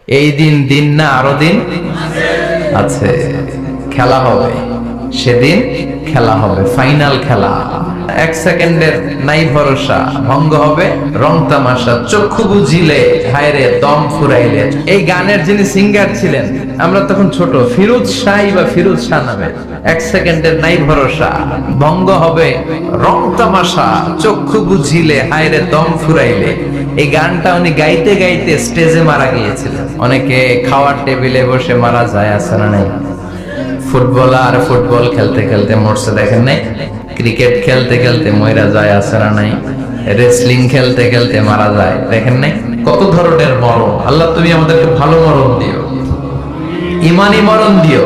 এই দিন দিন না আরো দিন আছে, খেলা হবে, সেদিন খেলা হবে, ফাইনাল খেলা। এক সেকেন্ডের নাই ভরসা, ভঙ্গ হবে রং তামাশা, চক্ষু বুঝিলে হায়রে দম ফুরাইলে। এই গানের যিনি সিঙ্গার ছিলেন, আমরা তখন ছোট, ফিরোজ শাহ বা ফিরোজ শাহ নামে। এক সেকেন্ডের নাই ভরসা, ভঙ্গ হবে রং তামাশা, চক্ষু বুঝিলে হায়রে দম ফুরাইলে। এই গানটা উনি গাইতে গাইতে স্টেজে মারা গিয়েছিলেন। অনেকে খাওয়ার টেবিলে বসে মারা যায়, আছে না নাই? ফুটবলার ফুটবল খেলতে খেলতে মরছে, দেখেন নাই? ক্রিকেট খেলতে খেলতে মরা যায়, আছে না নাই? রেসলিং খেলতে খেলতে মারা যায়, দেখেন নাই? কত ধরনের মরণ। আল্লাহ তুমি আমাদেরকে ভালো মরণ দিও, ইমানি মরণ দিও।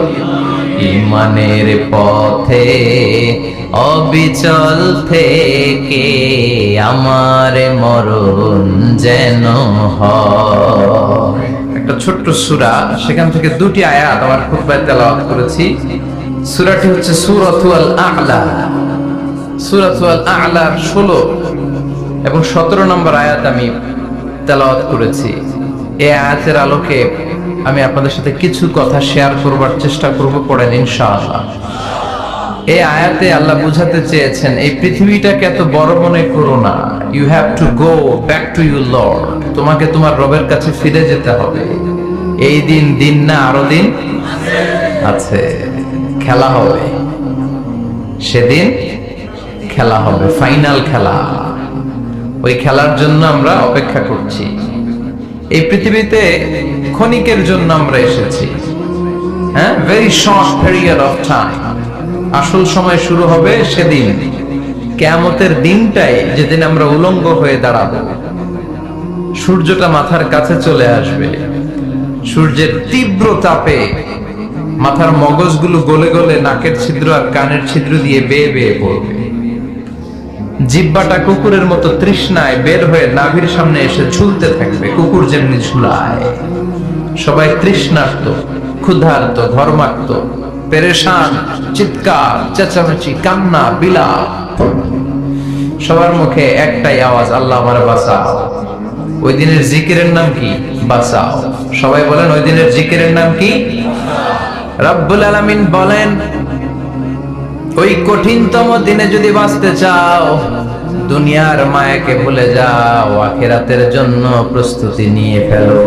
ইমানের পথে অবিচল থেকে আমার মরণ যেন হয়। একটা ছোট্ট সূরা, সেখান থেকে দুটি আয়াত আমার খুতবায় তেলাওয়াত করেছি। সূরাটি হচ্ছে সূরাতুল আ'লা। সূরাতুল আ'লার 16 এবং 17 নম্বর আয়াত আমি তেলাওয়াত করেছি। এই আয়াতের আলোকে আমি আপনাদের সাথে কিছু কথা শেয়ার করবার চেষ্টা করব, পড়েন ইনশাআল্লাহ। এই আয়াতে আল্লাহ বুঝাতে চেয়েছেন, এই পৃথিবীটাকে এত বড় মনে করো না। You have to go back to your lord. তোমাকে তোমার রবের কাছে ফিরে যেতে হবে। এই দিন দিন না আরো দিন আছে, খেলা হবে, সেদিন খেলা হবে, ফাইনাল খেলা। ওই খেলার জন্য আমরা অপেক্ষা করছি। এই পৃথিবীতে ক্ষণিকের জন্য আমরা এসেছি, হ্যাঁ, very short period of time. আসল সময় শুরু হবে সেদিন, কিয়ামতের দিনটাই, যেদিন আমরা উলঙ্গ হয়ে দাঁড়াবো। সূর্যটা মাথার কাছে চলে আসবে, সূর্যের তীব্র তাপে মাথার মগজগুলো গলে গলে নাকের ছিদ্র আর কানের ছিদ্র দিয়ে বেয়ে বেয়ে পড়বে। জিহ্বাটা কুকুরের মতো তৃষ্ণায় বের হয়ে নাভির সামনে এসে ঝুলতে থাকবে, কুকুর যেমনি ঝুলায়। সবাই তৃষ্ণার্ত, ক্ষুধার্ত, ধর্মার্ত, পেরেশান, চিৎকার, চেঁচামেচি, কান্না, বিলাপ। সবার মুখে একটাই আওয়াজ, আল্লাহ আমারে বাঁচাও। ওই দিনের জিকিরের নাম কি? বাঁচাও। সবাই বলেন, ওই দিনের জিকিরের নাম কি? রব্বুল আলামিন বলেন, ওই কঠিনতম দিনে যদি বাঁচতে চাও, দুনিয়ার মায়াকে ভুলে যাও, আখিরাতের জন্য প্রস্তুতি নিয়ে ফেলো।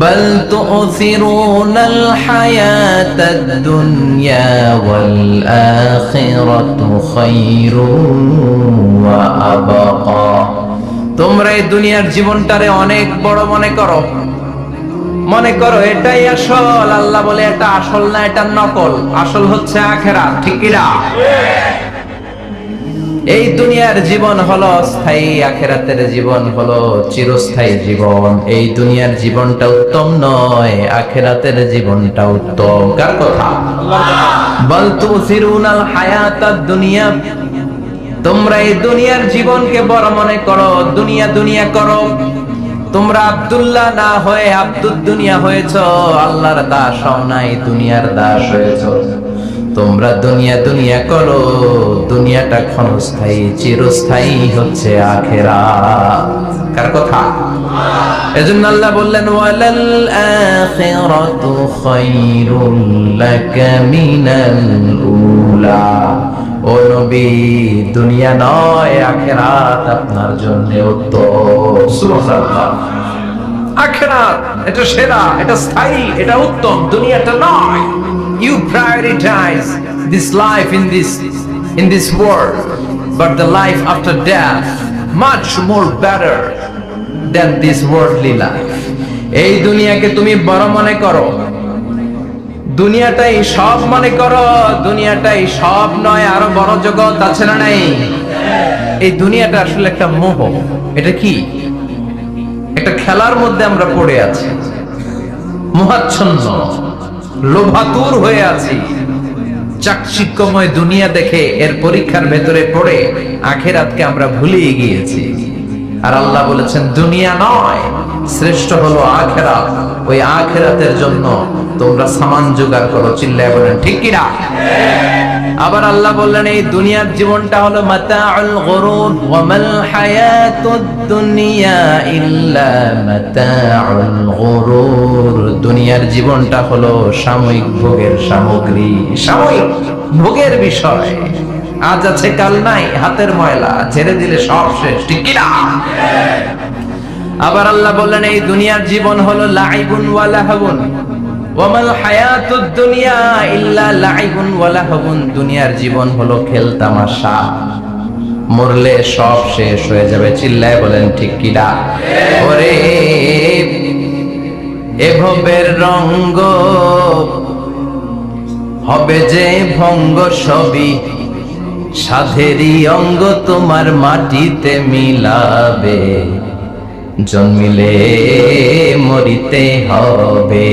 বাল তু'থিরুনাল হায়াতাদ দুনিয়া ওয়াল আখিরাতু খায়রুন ওয়া আবকা। তোমরা এই দুনিয়ার জীবনটারে অনেক বড় মনে করো, মনে করো এটাই আসল। আল্লাহ বলে এটা আসল না, এটা নকল। আসল হচ্ছে আখিরাত, ঠিক কি না? এই দুনিয়ার জীবন হলো স্থায়ী, আখিরাতের জীবন হলো চিরস্থায়ী জীবন। এই দুনিয়ার জীবনটা উত্তম নয়, আখিরাতের জীবনটা উত্তম। কার কথা? বাল তুসিরুনাল হায়াতাদ দুনিয়া। তোমরা এই দুনিয়ার জীবনকে বড় মনে করো, দুনিয়া দুনিয়া করো। তোমরা আব্দুল্লাহ না হয়ে আব্দুদ দুনিয়া হয়েছো, আল্লাহর দাস হও নাই, দুনিয়ার দাস হয়েছো। তোমরা দুনিয়া দুনিয়া করো, দুনিয়াটা ক্ষণস্থায়ী, চিরস্থায়ী হচ্ছে আখিরাত। কার কথা? এজন্য আল্লাহ বললেন, ওয়ালাল আখিরাতু খায়রুল লাকা মিনাল উলা। ও নবী, দুনিয়া নয়, আখিরাত আপনার জন্য উত্তম। সুবহানাল্লাহ। আখিরাত এটা সেরা, এটা স্থায়ী, এটা উত্তম, দুনিয়াটা নয়। You prioritize this life in this world, but the life after death much more better than this worldly life. এই দুনিয়াকে তুমি বড় মনে করো, দুনিয়াটাই সব মনে করো। দুনিয়াটাই সব নয়, আরো বড় জগৎ আছে না নাই? এই দুনিয়াটা আসলে একটা মোহ। এটা কি? একটা খেলার মধ্যে আমরা পড়ে আছি, মোহাচ্ছন্ন, লোভাতুর হয়ে আছি। চাকচিক্যময় দুনিয়া দেখে এর পরীক্ষার ভেতরে পড়ে আখিরাতকে আমরা ভুলিয়ে গিয়েছি। আর আল্লাহ বলেছেন দুনিয়া নয়, শ্রেষ্ঠ হলো আখিরাত। ওই আখিরাতের জন্য তোমরা সামান জোগাড় করো। চিল্লায় বলেন ঠিক কিনা? আবার আল্লাহ বললেন এই দুনিয়ার জীবনটা হলো মাতাউল গুরুর, ওয়া মাল হায়াতুদ দুনিয়া ইল্লা মাতাউল গুরুর। দুনিয়ার জীবনটা হলো সাময়িক ভোগের সামগ্রী, সাময়িক ভোগের বিষয়। আজ আছে কাল নাই, হাতের ময়লা, ছেড়ে দিলে সব শেষ। ঠিক কিনা? আবার আল্লাহ বললেন এই দুনিয়ার জীবন হলো লাইবুন ওয়া লাহবুন, ওয়া মাল হায়াতুদ দুনিয়া ইল্লা লাইবুন ওয়া লাহবুন। দুনিয়ার জীবন হলো খেল তামাশা, মরলে সব শেষ হয়ে যাবে। চিল্লায় বলেন ঠিক কিনা? ওরে এভবের রঙ্গ হবে যে ভঙ্গ, সবই সাধেরই অঙ্গ তোমার মাটিতে মিলাবে, জন্মিলে মরিতে হবে।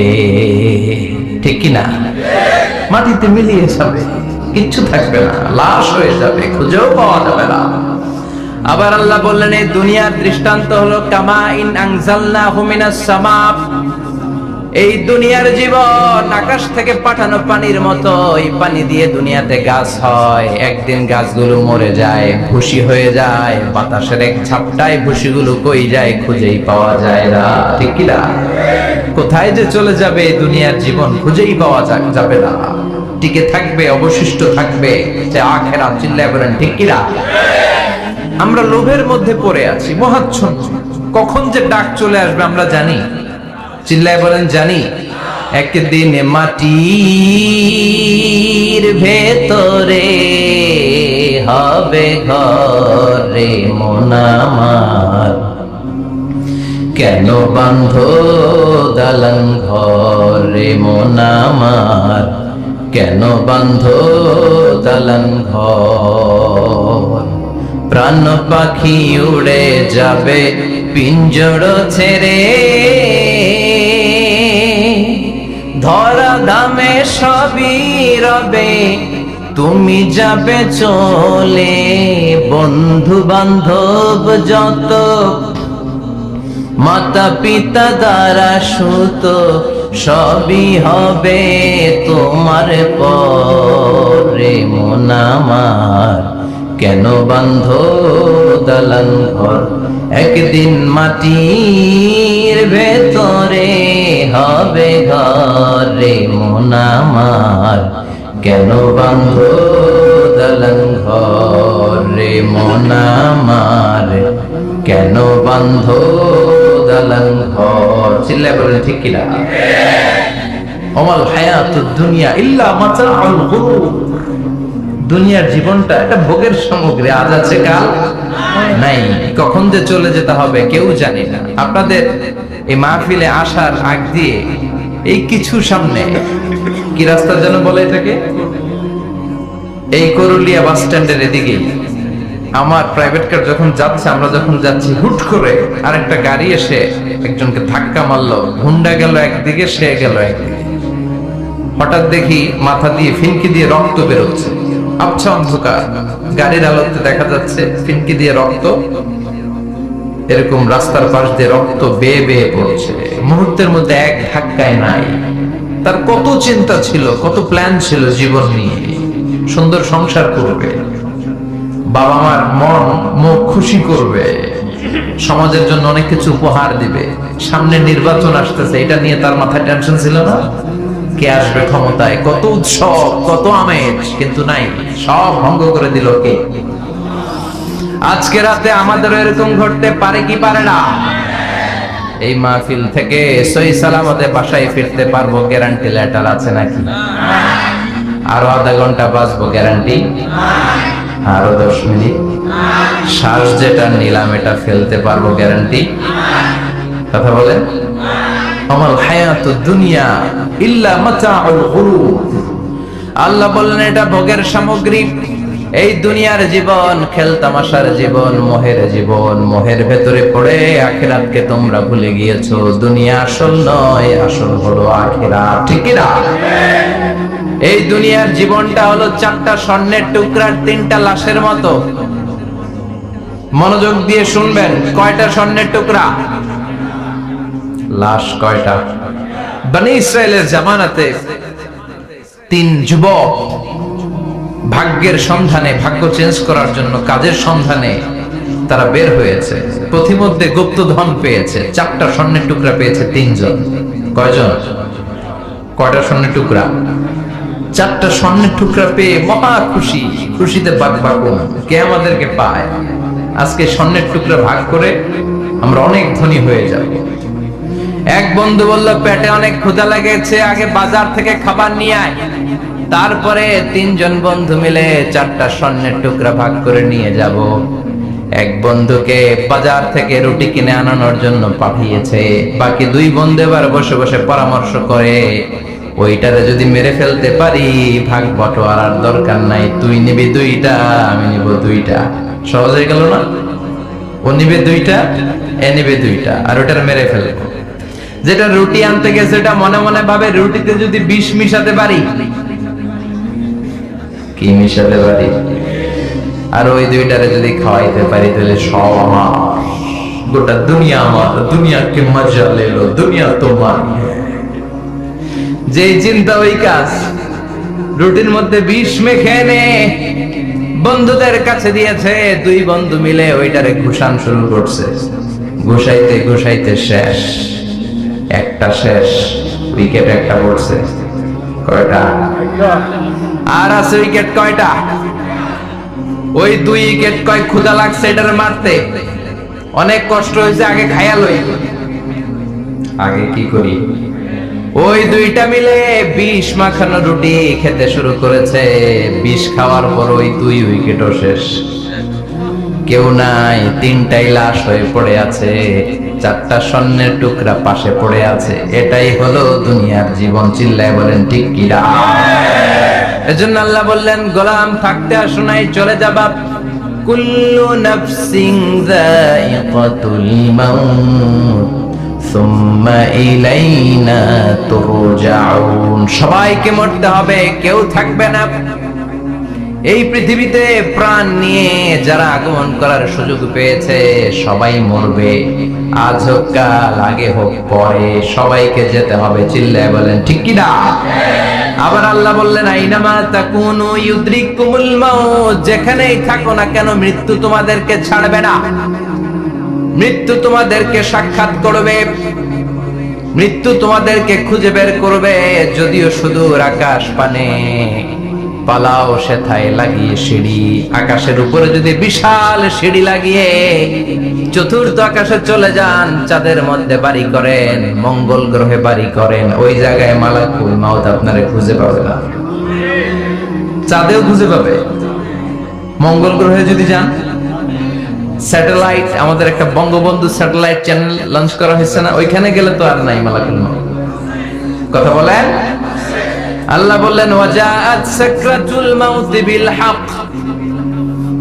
ঠিক কিনা? মাটিতে মিলিয়ে যাবে, কিচ্ছু থাকবে না, লাশ হয়ে যাবে, খুঁজেও পাওয়া যাবে না। আবার আল্লাহ বললেন এই দুনিয়ার দৃষ্টান্ত হলো কামা ইন আনজালনাহু মিনাস সামা। এই দুনিয়ার জীবন আকাশ থেকে পাঠানো পানির মতো। এই পানি দিয়ে দুনিয়াতে গাছ হয়, একদিন গাছগুলো মরে যায়, ভুসি হয়ে যায়। বাতাসের এক ঝাপটায় ভুসিগুলো কই যায়, খুঁজেই পাওয়া যায় না। ঠিক কিনা? কোথায় যে চলে যাবে এই দুনিয়ার জীবন, খুঁজেই পাওয়া যাবে না। টিকে থাকবে, অবশিষ্ট থাকবে যে আখিরাত। চিল্লায় বলেন ঠিক কিনা? আমরা লোভের মধ্যে পড়ে আছি, মহাচ্ছন্ন। কখন যে ডাক চলে আসবে আমরা জানি? চিল্লায় বলেন জানি। একদিন মাটির ভেতরে হবে ঘরে মন আমার, কেন বাঁধো দালান ঘরে মন আমার, কেন বাঁধো দালান ঘর। প্রাণ পাখি উড়ে যাবে পিঞ্জর ছেড়ে, ধরা ধামে সবই রবে তুমি যাবে চলে। বন্ধু বান্ধব যত, মাতা পিতা দ্বারা সুত, সবই হবে তোমার পরে মন আমার, কেন বাঁধো দালান ঘর। একদিন মাটির ভেতরে হবে ঘরে মন আমার, কেন বাঁধো দালান ঘরে মন আমার, কেন বাঁধো দালান ঘর। চিল্লায় বলেন ঠিক কিনা? ওমাল হায়াতুদ দুনিয়া ইল্লা মাতাউল গুরুর। দুনিয়ার জীবনটা একটা ভোগের সামগ্রী, আজ আছে কাল নাই। কখন যে চলে যেতে হবে কেউ জানি না। আপনাদের এই মাহফিলে আসার আগ দিয়ে এই কিছু সামনে কি রাস্তা যেন বলে এটাকে, এই করুলিয়া বাস স্ট্যান্ডের এদিকে আমার প্রাইভেট কার যখন যাচ্ছে, আমরা যখন যাচ্ছি, হুট করে আরেকটা গাড়ি এসে একজনকে ধাক্কা মারলো। হুন্ডা গেল একদিকে, সে গেল একদিকে। হঠাৎ দেখি মাথা দিয়ে ফিনকি দিয়ে রক্ত বেরোচ্ছে। আবছা অন্ধকার, গাড়ির আলোতে দেখা যাচ্ছে ফিনকি দিয়ে রক্ত, এরকম রাস্তার পাশ দিয়ে রক্ত বেয়ে বেয়ে পড়ছে। মুহূর্তের মধ্যে এক ধাক্কায় নাই। তার কত চিন্তা ছিল, কত প্ল্যান ছিল জীবন নিয়ে, সুন্দর সংসার করবে, বাবা মার মন মুখ খুশি করবে, সমাজের জন্য অনেক কিছু উপহার দিবে। সামনে নির্বাচন আসতেছে, এটা নিয়ে তার মাথায় টেনশন ছিল না? কে আসবে ক্ষমতায়, কত উৎসব, কত আমেজ, কিন্তু নাই, সব ভঙ্গ করে দিল কে? আজকে রাতে আমাদের এরকম ঘটতে পারে কি পারে না? এই মাহফিল থেকে সহি সালামতে বাসায় ফিরতে পারবো গ্যারান্টি লেটার আছে নাকি? আরো আধা ঘন্টা বাঁচবো গ্যারান্টি? আরো 10 মিনিট শ্বাস যেটা নিলাম এটা ফেলতে পারবো গ্যারান্টি? কথা বলেন। আমাল হায়াতুদ দুনিয়া ইল্লা মাতাউল গুরুর। আল্লাহ বললেন এটা ভোগের সামগ্রী। এই দুনিয়ার জীবন খেলতামাশার জীবন, মোহের জীবন। মোহের ভেতরে পড়ে আখিরাতকে তোমরা ভুলে গিয়েছো। দুনিয়া আসল নয়, আসল হলো আখিরাত। ঠিক না? এই দুনিয়ার জীবনটা হলো 4টা স্বর্ণের টুকরার 3টা লাশের মতো। মনোযোগ দিয়ে শুনবেন, কয়টা স্বর্ণের টুকরা? লাশ কয়টা? বনি ইসরায়েলের জামানাতে 3 যুবক ভাগ্যের সন্ধানে, ভাগ্য চেঞ্জ করার জন্য কাজের সন্ধানে তারা বের হয়েছে। পথিমধ্যে গুপ্তধন পেয়েছে, 4টা স্বর্ণের টুকরা পেয়েছে 3 জন। কয়জন? কয়টা স্বর্ণের টুকরা? 4টা স্বর্ণের টুকরা পেয়ে মহা খুশি, খুশিতে বাকবাকুম। কে আমাদেরকে পায়? আজকে স্বর্ণের টুকরা ভাগ করে আমরা অনেক ধনী হয়ে যাব। এক বন্ধু বলল, পেটে অনেক ক্ষুধা লেগেছে, আগে বাজার থেকে খাবার নিয়ে আয়। তারপরে 3 জন বন্ধু মিলে 4টা স্বর্ণের টুকরা ভাগ করে নিয়ে যাব। এক বন্ধুকে বাজার থেকে রুটি কিনে আনানোর জন্য পাঠিয়েছে। বাকি 2 বন্ধু এবার বসে বসে পরামর্শ করে, ওইটারে যদি মেরে ফেলতে পারি ভাগ বটোয়ারার দরকার নাই, তুই নিবি 2টা, আমি নিব 2টা। সহজ হয়ে গেল না? ও নিবে 2টা, এ নিবে 2টা, আর ওটার মেরে ফেলবো। যেটা রুটি আনতে গেছে এটা মনে মনে ভাবে, রুটিতে যদি বিষ মিশাতে পারি। কি মিশাতে পারি? আর ওই 2টারে যদি খাওয়াইতে পারি তাহলে সব আমার, গোটা দুনিয়া আমার, দুনিয়াকে মজা লেলো, দুনিয়া তোমার। যে চিন্তা ওই কাজ। রুটির মধ্যে বিষ মেখে নে, বন্ধুদের কাছে দিয়েছে। 2 বন্ধু মিলে ওইটারে ঘুষান শুরু করছে। ঘুষাইতে ঘুষাইতে শেষ, একটা শেষ, উইকেট একটা পড়ছে। কয়টা? আর আছে উইকেট কয়টা? ওই 2 উইকেট। কয় ক্ষুধা লাগছে এটারে মারতে, অনেক কষ্ট হয়েছে, আগে খাইয়া লই। আগে কি করি? ওই 2টা মিলে বিষ মাখানো রুটি খেতে শুরু করেছে। বিষ খাওয়ার পর ওই 2 উইকেটও শেষ। কেউ নাই, 3টাই লাশ হয়ে পড়ে আছে, 4টা স্বর্ণের টুকরা পাশে পড়ে আছে। এটাই হলো দুনিয়ার জীবন। চিল্লায় বলেন ঠিক কি না? এজন্য আল্লাহ বললেন, গোলাম থাকতে আসো নাই, চলে যাবা। কুল্লু নাফসিন যায়িকাতুল মাউত সুম্মা ইলাইনা তুরজাউন। সবাইকে মরতে হবে, কেউ থাকবে না। এই পৃথিবীতে প্রাণ নিয়ে যারা আগমন করার সুযোগ পেয়েছে সবাই মরবে। আজ হোক কাল, আগে হোক পরে, সবাইকে যেতে হবে। চিল্লায় বলেন ঠিক কি না? আবার আল্লাহ বললেন, আইনামা তাকুনু ইউদরিকুমুল মাউত। যেখানেই থাকো না কেন মৃত্যু তোমাদেরকে ছাড়বে না। মৃত্যু তোমাদেরকে সাক্ষাৎ করবে, মৃত্যু তোমাদেরকে খুঁজে বের করবে। যদিও সুদূর আকাশ পানে পালাও সেথায় লাগিয়ে সিঁড়ি। আকাশের উপরে যদি বিশাল সিঁড়ি লাগিয়ে 4র্থ আকাশে চলে যান, চাঁদের মধ্যে বাড়ি করেন, মঙ্গল গ্রহে বাড়ি করেন, ওই জায়গায় মালাকুল মাউত আপনারে খুঁজে পাবে না। চাঁদেও খুঁজে পাবে। মঙ্গল গ্রহে যদি যান, স্যাটেলাইট, আমাদের একটা বঙ্গবন্ধু স্যাটেলাইট চ্যানেল লঞ্চ করা হয়েছে না, ওইখানে গেলে তো আর নাই মালাকুল মাউত। কথা বলেন। আল্লাহ বললেন, ওয়াজাআত সাকরাতুল মাউতি বিল হক।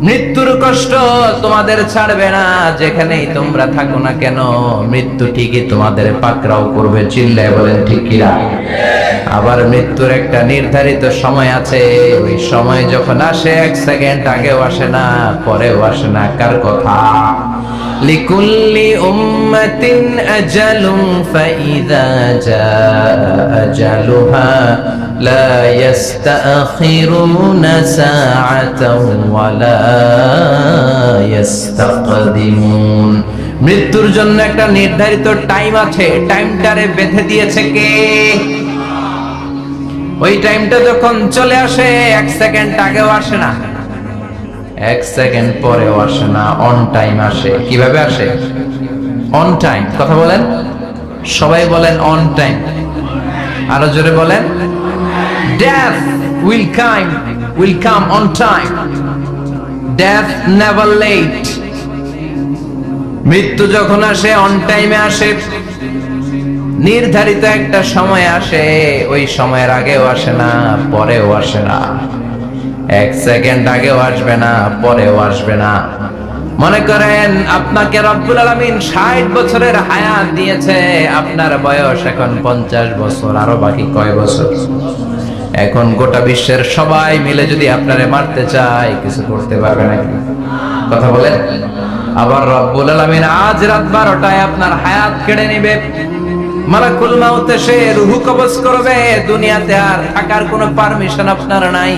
মৃত্যুর কষ্ট তোমাদের ছাড়বে না, যেখানেই তোমরা থাকো না কেন মৃত্যু ঠিকই তোমাদের পাকড়াও করবে। চিল্লায় বলেন ঠিক কি না? আবার মৃত্যুর একটা নির্ধারিত সময় আছে। ওই সময় যখন আসে 1 সেকেন্ড আগেও আসে না, পরেও আসে না। কার কথা? লিকুল্লি উম্মাতিন আজালুন ফাইযা জাআ আজালুহা লা ইস্তাখিরুনা সাআতাও ওয়া লা ইস্তাকদিমুন। মৃত্যুর জন্য একটা নির্ধারিত টাইম আছে। টাইমটারে বেঁধে দিয়েছে কে? ওই টাইমটা যখন চলে আসে 1 সেকেন্ড আগেও আসে না, 1 সেকেন্ড পরেও আসে না, অন টাইম আসে। কিভাবে আসে? On time. কথা বলেন, সবাই বলেন অন টাইম। আরো জোরে বলেন, death will come on time. Death never late. মৃত্যু যখন আসে অন টাইমে আসে। নির্ধারিত একটা সময় আসে, ওই সময়ের আগেও আসে না, পরেও আসে না। 1 সেকেন্ড আগেও আসবে না, পরেও আসবে না। মনে করেন আপনাকে রব্বুল আলামিন 60 বছরের হায়াত দিয়েছে, আপনার বয়স এখন 50 বছর, আরো বাকি কয় বছর? এখন গোটা বিশ্বের সবাই মিলে যদি আপনারে মারতে চায়, কিছু করতে পারবে নাকি? কথা বলেন। আবার রব্বুল আলামিন আজ রাত 12টায় আপনার হায়াত কেড়ে নেবে। মালাকুল মাউত এসে রূহ কবজ করবে। দুনিয়াতে আর থাকার কোনো পারমিশন আপনার নাই,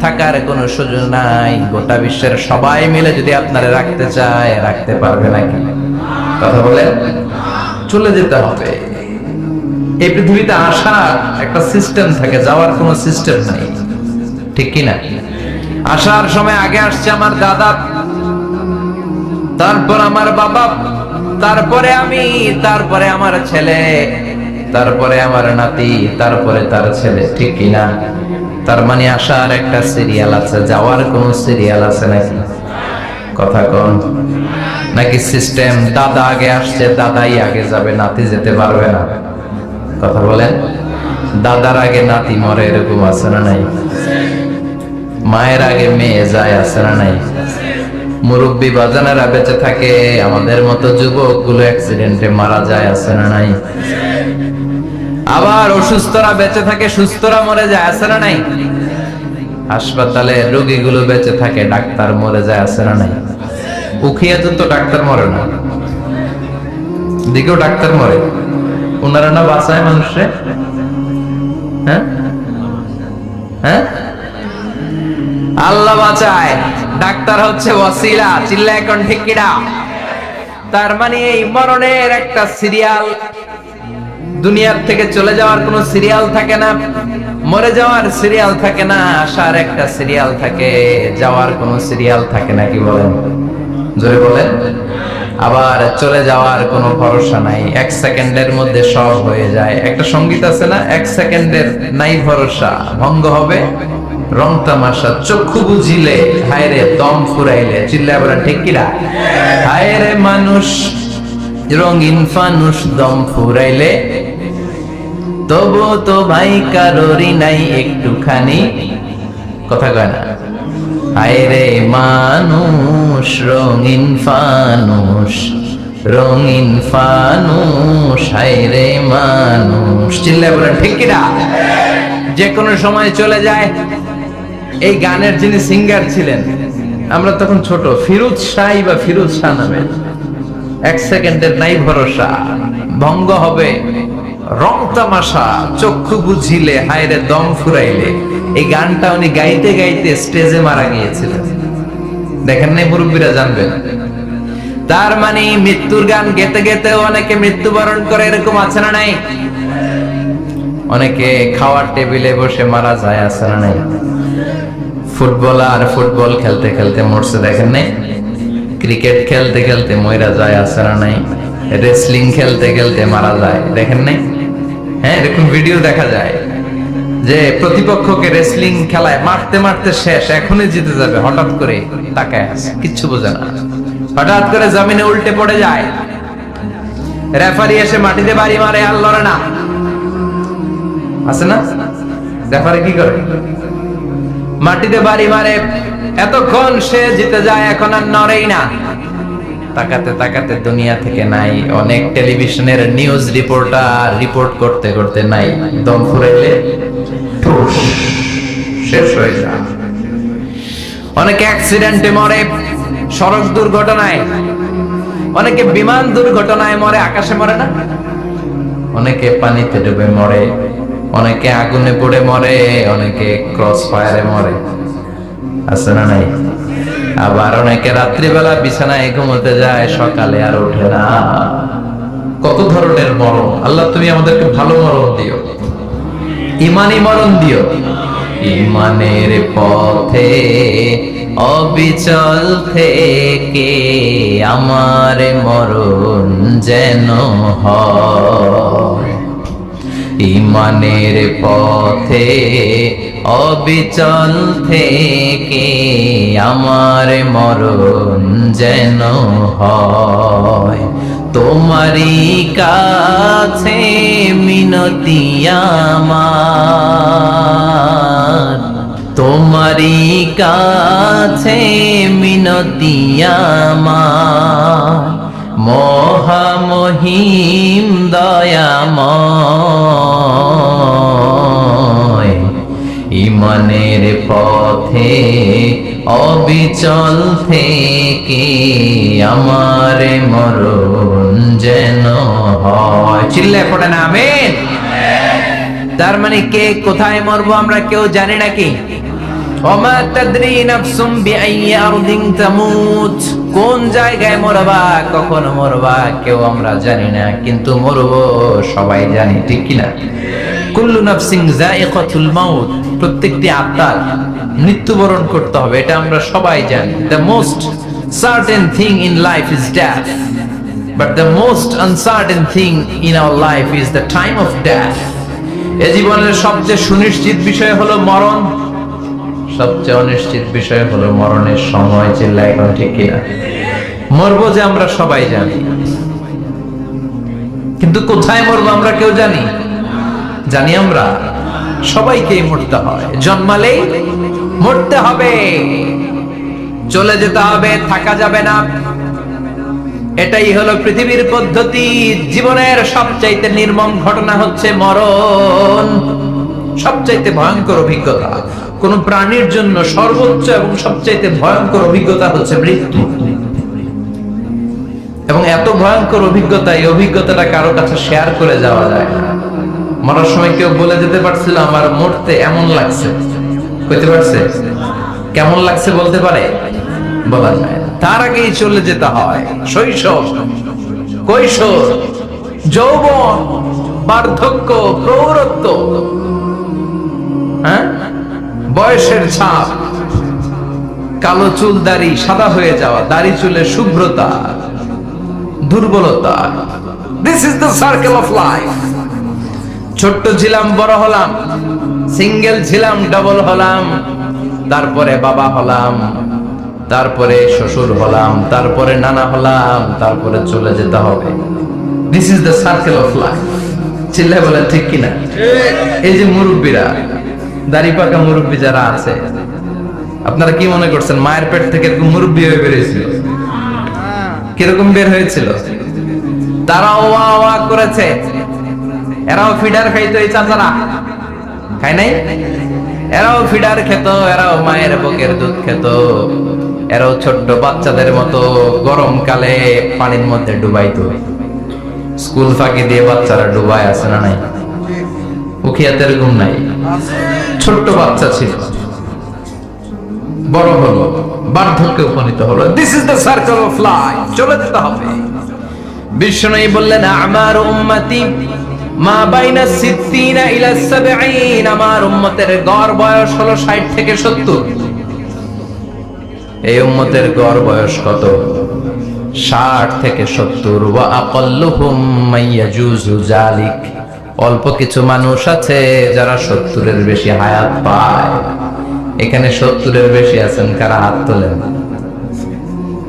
থাকার কোনো সুযোগ নাই। গোটা বিশ্বের সবাই মিলে যদি আপনারে রাখতে চায়, রাখতে পারবে নাকি? কথা বলেন। চলে যেতে হবে। এই পৃথিবীতে আসার একটা সিস্টেম থাকে, যাওয়ার কোনো সিস্টেম নাই, ঠিক কি না? আসার সময় আগে আসছে আমার দাদা, তারপর আমার বাবা, তারপরে আমি, তারপরে আমার ছেলে, তারপরে আমার নাতি, তারপরে তার ছেলে, ঠিক কি না? তার মানে আসার একটা সিরিয়াল আছে, যাওয়ার কোন সিরিয়াল আছে নাকি? কথা কোন? নাকি সিস্টেম দাদা আগে আসছে, দাদাই আগে যাবে, নাতি যেতে পারবে না? কথা বলেন। দাদার আগে নাতি মরে, এরকম আছে না নাই? মায়ের আগে মেয়ে যায়, আছে না নাই? মুরব্বী বাজানেরা বেঁচে থাকে, আমাদের মতো যুবক গুলো অ্যাক্সিডেন্টে মারা যায়, আছে না নাই? আবার অসুস্থরা বেঁচে থাকে, সুস্থরা মরে যায়, আছে না নাই? হাসপাতালে রোগীগুলো বেঁচে থাকে, ডাক্তার মরে যায়, আছে না নাই? উখিয়াতে তো ডাক্তার মরে না, দিকেও ডাক্তার মরে। ওনারা না বাঁচায় মানুষে? হ্যাঁ হ্যাঁ, আল্লাহ বাঁচায়, ডাক্তার হচ্ছে ওয়াসিলা। চিল্লা এখন ঠিক কিনা? তার মানে এই মরণের একটা সিরিয়াল, দুনিয়ার থেকে চলে যাওয়ার কোনো সিরিয়াল থাকে না, মরে যাওয়ার সিরিয়াল থাকে না, আসার একটা সিরিয়াল থাকে, যাওয়ার কোনো সিরিয়াল থাকে না, কি বলেন? জোরে বলেন। আবার চলে যাওয়ার কোনো ভরসা নাই, এক সেকেন্ডের মধ্যে সব হয়ে যায়। একটা সঙ্গীত আছে না, এক সেকেন্ডের নাই ভরসা, ভঙ্গ হবে রং তামাশা, চক্ষু বুঝিলে হায়রে দম ফুরাইলে। চিল্লায় বলেন ঠিক কিনা? হায়রে মানুষ রঙিন ফানুষ, দম ফুরাইলে তবু তো ভাই কারোরই নাই একটুখানি, কথা কয় না? হায়রে মানুষ রঙিন ফানুষ, রঙিন ফানুষ, হায়রে মানুষ। চিল্লায় বলেন ঠিক কিনা? যে কোনো সময় চলে যায়। এই গানের যিনি সিঙ্গার ছিলেন, আমরা তখন ছোট, ফিরোজ শাহ বা ফিরোজ শাহ নামে, এক সেকেন্ডের নাই ভরসা, ভঙ্গ হবে রং তামাশা, চক্ষু বুঝিলে হায়রে দম ফুরাইলে। এই গানটা উনি গাইতে গাইতে স্টেজে মারা গিয়েছিলেন। দেখেন নাই? মুরব্বীরা জানবেন। তার মানে মৃত্যুর গান গেতে গেতে অনেকে মৃত্যুবরণ করে, এরকম আছে না নাই? অনেকে খাওয়ার টেবিলে বসে মারা যায়, আছে না নাই? ফুটবলার ফুটবল খেলতে খেলতে মরছে, দেখেন নাই? ক্রিকেট খেলতে খেলতে মইরা যায়, আছে না নাই? রেসলিং খেলতে খেলতে মারা যায়, দেখেন নাই? হ্যাঁ, এরকম ভিডিও দেখা যায় যে প্রতিপক্ষকে রেসলিং খেলায় মারতে মারতে শেষ, এখনই জিতে যাবে, হঠাৎ করে তাকায় আছে, কিচ্ছু বোঝে না, হঠাৎ করে জমিনে উল্টে পড়ে যায়। রেফারি এসে মাটিতে বাড়ি মারে, আর লড়ে না, আছে না? রেফারি কি করে? মাটিতে বাড়ি মারে, এতক্ষণ সে জিতে যায়, এখন আর নড়েই না। তাকাতে তাকাতে দুনিয়া থেকে নাই। অনেক টেলিভিশনের নিউজ রিপোর্টার রিপোর্ট করতে করতে নাই, দম ফুরাইলে শেষ হয়ে যায়। অনেকে অ্যাক্সিডেন্টে মরে, সড়ক দুর্ঘটনায়, অনেকে বিমান দুর্ঘটনায় মরে, আকাশে মরে না? অনেকে পানিতে ডুবে মরে, অনেকে আগুনে পড়ে মরে, অনেকে ক্রস ফায়ারে মরে, আছে না নাই? আবার অনেকে রাত্রিবেলা বিছানায় ঘুমোতে যায়, সকালে আর ওঠে না। কত ধরনের মরণ। আল্লাহ তুমি আমাদেরকে ভালো মরণ দিও, ইমানি মরণ দিও। ইমানের পথে অবিচল থেকে আমার মরণ যেন হয়। ইমানের পথে অবিচল থেকে আমার মরণ যেন হয়। তোমারই কাছে মিনতি আমার, তোমারই কাছে মিনতি আমার, মহামহিম দয়াময়। ইমানের পথে অবিচল থেকে আমার মরণ যেন হয়। চিল্লায় পড়েন আমিন। তার মানে কে কোথায় মরবো আমরা কেউ জানি নাকি? ওমা তাদরি নাফসুম বিআইয়ি আরদিন তামুত, কোন জায়গায় মরবা কখন মরবা কেউ আমরা জানি না, কিন্তু মরবো সবাই জানি, ঠিক কি না? কুল্লু নাফসিন যায়িকাতুল মাউত, প্রত্যেকটি আত্মার মৃত্যুবরণ করতে হবে, এটা আমরা সবাই জানি। The most certain thing in life is death, but the most uncertain thing in our life is the time of death. এ জীবনের সবচেয়ে সুনিশ্চিত বিষয় হলো মরণ, সবচেয়ে অনিশ্চিত বিষয় হলো মরণের সময়। চিল্লায় এখন ঠিক কিনা? মরবো যে আমরা সবাই জানি, কিন্তু কোথায় মরবো আমরা কেউ জানি? জানি আমরা সবাইকেই মরতে হয়, জন্মালেই মরতে হবে, চলে যেতে হবে, থাকা যাবে না। এটাই হলো পৃথিবীর পদ্ধতি। জীবনের সবচাইতে নির্মম ঘটনা হচ্ছে মরণ, সবচাইতে ভয়ঙ্কর অভিজ্ঞতা। কোন প্রাণীর জন্য সর্বোচ্চ এবং সবচাইতে ভয়ঙ্কর অভিজ্ঞতা হচ্ছে মৃত্যু। এবং এত ভয়ঙ্কর অভিজ্ঞতা, এই অভিজ্ঞতাটা কারো কাছে শেয়ার করে যাওয়া যায় না। মরার সময় কেউ বলে যেতে পারছিল আমার মরতে এমন লাগছে, কইতে পারছে? কেমন লাগছে বলতে পারে? বলা যায় না। তার আগেই চলে যেতে হয় শৈশব, কৈশোর, যৌবন, বার্ধক্য, প্রৌঢ়ত্ব, হ্যাঁ, বয়সের ছাপ, কালো চুল দাড়ি সাদা হয়ে যাওয়া, দাড়ি চুলের শুভ্রতা, দুর্বলতা। This is the circle of life. ছোট্ট ছিলাম, বড় হলাম, সিঙ্গেল ছিলাম, ডাবল হলাম, তারপরে বাবা হলাম, তারপরে শ্বশুর হলাম, তারপরে নানা হলাম, তারপরে চলে যেতে হবে। This is the circle of life. চিল্লায় বলেন ঠিক কিনা? এই যে মুরব্বীরা, দাড়ি পাকা মুরব্বী যারা আছে, আপনারা কি মনে করছেন মায়ের পেট থেকে এরকম মুরব্বী হয়ে বেরিয়েছিল? কিরকম বের হয়েছিল? তারাও ওয়া ওয়া করেছে, এরাও ফিডার খাইতো, এই চাচারা খায় নাই? এরাও ফিডার খেত, এরাও মায়ের বুকের দুধ খেত, এরাও ছোট্ট বাচ্চাদের মতো গরমকালে পানির মধ্যে ডুবাইতো। স্কুল ফাঁকি দিয়ে বাচ্চারা ডুবায়, আছে না নাই? উখিয়াতে এরকম নাই? ছোট্ট বাচ্চা ছিল, বড় হলো, বার্ধক্যে উপনীত হলো। This is the circle of life. চলে যেতে হবে। বিশ্বনবী বললেন আমার উম্মতি মা বাইনা 60 ইলা 70, আমার উম্মতের গড় বয়স হলো 60 থেকে 70। এই উম্মতের গড় বয়স কত? 60 থেকে 70। ওয়া আকাল্লুহুম মাইয়াজুজু যালিক, অল্প কিছু মানুষ আছে যারা 70-এর বেশি হায়াত পায়। এখানে 70-এর বেশি আছেন কারা? হাত তোলেন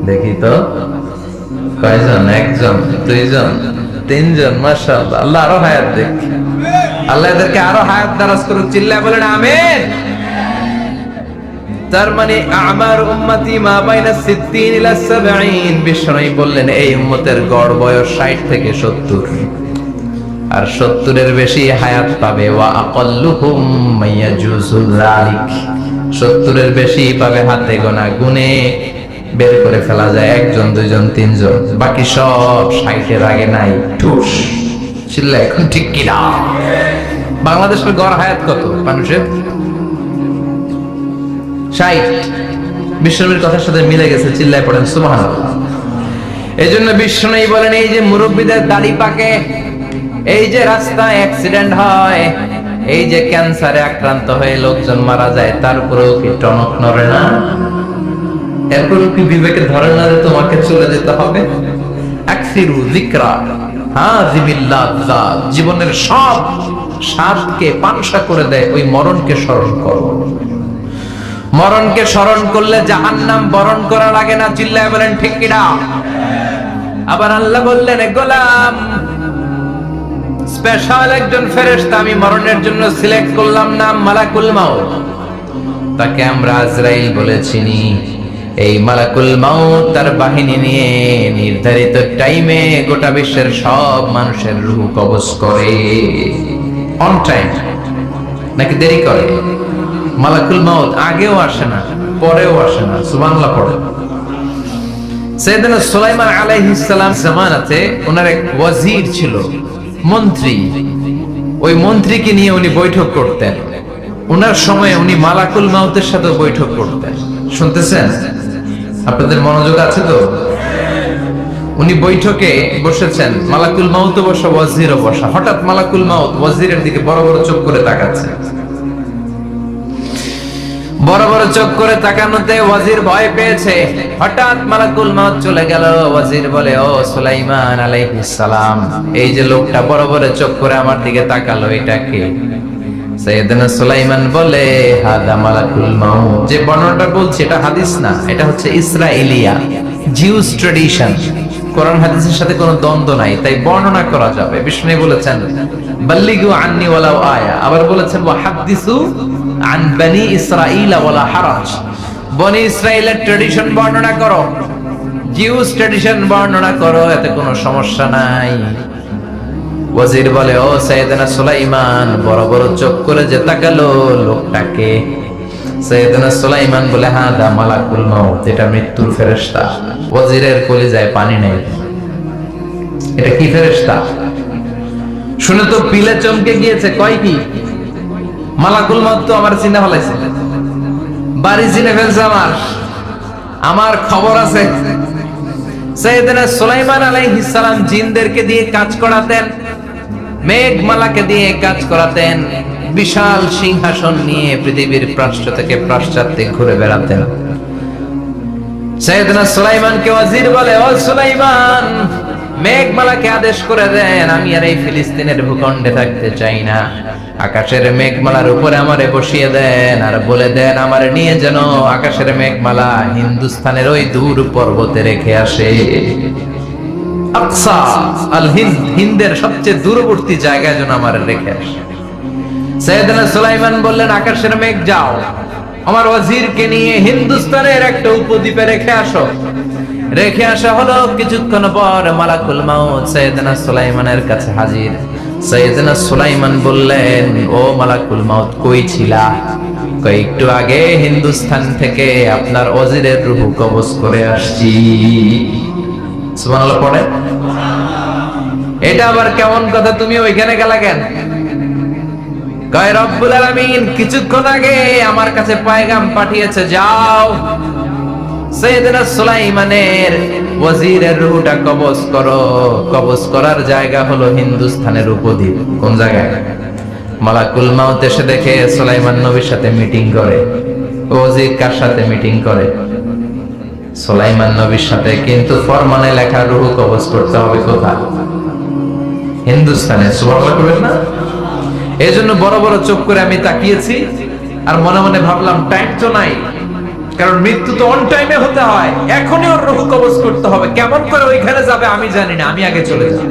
দেখি তো। কয়জন? একজন, দুইজন, তিনজন। মাশাআল্লাহ, আল্লাহ আরো হায়াত দেখ, আল্লাহ এদেরকে আরো হায়াত দারাজ করুক। চিল্লায় বলেন আমিন। তার মানে আমার উম্মতি মা বাইনা 60 ইলা 70। বিশ্বনবী বললেন এই উম্মতের গড় বয়স 60 থেকে 70, আর 70-এর বেশি হায়াত পাবে। ওয়া আকাল্লুহুম মাইয়াজুজু যালিক, 70-এর বেশি পাবে হাতে গোনা, গুনে বের করে ফেলা যায় একজন, দুইজন, তিনজন, বাকি সব 60-এর আগে নাই। ঠুস। চিল্লা এখন ঠিক কিনা? বাংলাদেশের গড় হায়াত কত মানুষের? 60। বিশ্বনবীর কথার সাথে মিলে গেছে। চিল্লায় পড়েন সুবহানাল্লাহ। এই জন্য বিশ্বনবী বলেন এই যে মুরব্বীদের দাড়ি পাকে, এই যে রাস্তায় অ্যাক্সিডেন্ট হয়, এই যে ক্যান্সারে আক্রান্ত হয়ে লোকজন মারা যায়, তারপরেও কি টনক নড়ে না? এরপরেও কি বিবেকে ধরে না যে তোমাকে চলে যেতে হবে? আকসিরু যিকরা হাযিমিল লাযযাত, জীবনের সব স্বাদকে পানসা করে দেয় ওই মরণকে স্মরণ করো। মরণকে স্মরণ করলে জাহান্নাম বরণ করা লাগে না। চিল্লায় বলেন ঠিক কিনা? আবার আল্লাহ বললেন গোলাম, স্পেশাল একজন ফেরেশতা আমি মরণের জন্য সিলেক্ট করলাম, নাম মালাকুল মাউত। তাকে আমরা আজরাইল বলে চিনি। এই মালাকুল মাউত তার বাহিনী নিয়ে নির্ধারিত টাইমে গোটা বিশ্বের সব মানুষের রূহ কবজ করে। অন টাইম নাকি দেরি করে? মালাকুল মাউত আগেও আসে না, পরেও আসে না। সুবহানাল্লাহ পড়ে। সাইয়েদনা সুলাইমান আলাইহিস সালাম জামানাতে ওনার এক ওয়াজির ছিল, মন্ত্রী। ওই মন্ত্রীকে নিয়ে উনি বৈঠক করতেন। ওনার সময়ে উনি মালাকুল মাউতের সাথে বৈঠক করতেন। শুনতেছেন? আপনাদের মনোযোগ আছে তো? উনি বৈঠকে বসেছেন, মালাকুল মাউত বসা, ওয়াজিরও বসা। হঠাৎ মালাকুল মাউত ওয়াজিরের দিকে বড় বড় চোখ করে তাকাচ্ছে। বড় বড় চোখ করে তাকানোতে ওয়াজির ভয় পেয়েছে। হঠাৎ মালাকুল মাউত চলে গেল। ওয়াজির বলে, ও সুলাইমান আলাইহিস সালাম, এই যে লোকটা বড় বড় চোখ করে আমার দিকে তাকালো, এটা কে? সাইয়েদনা সুলাইমান বলে, হাদা মালাকুল মাউত। যে বর্ণনাটা বলছি এটা হাদিস না, এটা হচ্ছে ইসরাইলিয়া, জিউস ট্র্যাডিশন। কোরআন হাদিসের সাথে কোনো দ্বন্দ্ব নাই, তাই বর্ণনা করা যাবে। বিষ্ণু বলেছেন, বাল্লিগু আন্নি ওয়ালাউ আয়া। আবার বলেছেন, ওয়া হাদিসু আন বনি ইসরাঈল ওয়ালা হারাজ। বনি ইসরাইলের ট্র্যাডিশন বর্ণনা করো, জিউস ট্র্যাডিশন বর্ণনা করো, এতে কোনো সমস্যা নাই। ওয়াজির বলে, ও সাইয়েদনা সুলাইমান, বড় বড় চোখ করে যে তাকালো লোকটাকে? সাইয়েদনা সুলাইমান বলে, হাদা মালাকুল মাউত, এটা মৃত্যুর ফেরেশতা। ওয়াজিরের কলিজায় পানি নেই। এটা কি ফেরেশতা? শুনে তো পিলে চমকে গিয়েছে। কয় কি? মালাকুল মাউত তো আমার চিনে ফেলাইছে, বাড়ি চিনে ফেলছে, আমার খবর আছে। সাইয়েদনা সুলাইমান আলাইহিস সালাম জিনদেরকে দিয়ে কাজ করাতেন, মেঘমালাকে দিয়ে কাজ করাতেন, বিশাল সিংহাসন নিয়ে পৃথিবীর প্রাচ্য থেকে পাশ্চাত্যে ঘুরে বেড়াতেন। সাইয়েদনা সুলাইমানকে ওয়াজির বলে, ও সুলাইমান, মেঘমালাকে আদেশ করে দেন, আমি আর এই ফিলিস্তিনের ভূখণ্ডে থাকতে চাই না। আকাশের মেঘমালার উপরে আমারে বসিয়ে দেন, আর বলে দেন আমারে নিয়ে যেন আকাশের মেঘমালা হিন্দুস্তানের ওই দূর পর্বতে রেখে আসে। আকসা আল হিন্দ, হিন্দের সবচেয়ে দূরবর্তী জায়গায় যেন আমারে রেখে আসে। সাইয়েদনা সুলাইমান বললেন, আকাশের মেঘ যাও, আমার ওয়াজিরকে নিয়ে হিন্দুস্তানের একটা উপদ্বীপে রেখে আসো। রেখে আসা হলো। কিছুক্ষণ পর মালাকুল মাউত সাইয়েদনা সুলাইমানের কাছে হাজির। সাইয়েদনা সুলাইমান বললেন, ও মালাকুল মাউত, কই ছিলা? একটু আগে হিন্দুস্তান থেকে আপনার ওয়াজিরের রূহ কবজ করে আসছি। সুবহানাল্লাহ পড়ে। এটা আবার কেমন কথা, তুমি ওইখানে গেলা কেন? কয়, রব্বুল আলামিন কিছুক্ষণ আগে আমার কাছে পয়গাম পাঠিয়েছে, যাও সাইয়েদনা সুলাইমানের ওয়াজিরের রূহটা কবজ করো। কবজ করার জায়গা হলো হিন্দুস্তানের উপদ্বীপ। কোন জায়গায়? মালাকুল মাউত এসে দেখে সুলাইমান নবীর সাথে মিটিং করে। ওয়াজির কার সাথে মিটিং করে? সুলাইমান নবীর সাথে। কিন্তু ফরমানে লেখা রূহ কবজ করতে হবে কোথায়? হিন্দুস্তানে। সুবহানাল্লাহ করবেন না? এজন্য বড় বড় চোখ করে আমি তাকিয়েছি, আর মনে মনে ভাবলাম, টাইম তো নাই, কারণ মৃত্যু তো অন টাইমে হতে হয়। এখনই ওর রূহ কবজ করতে হবে। কেমন করে ওইখানে যাবে আমি জানি না, আমি আগে চলে যাব।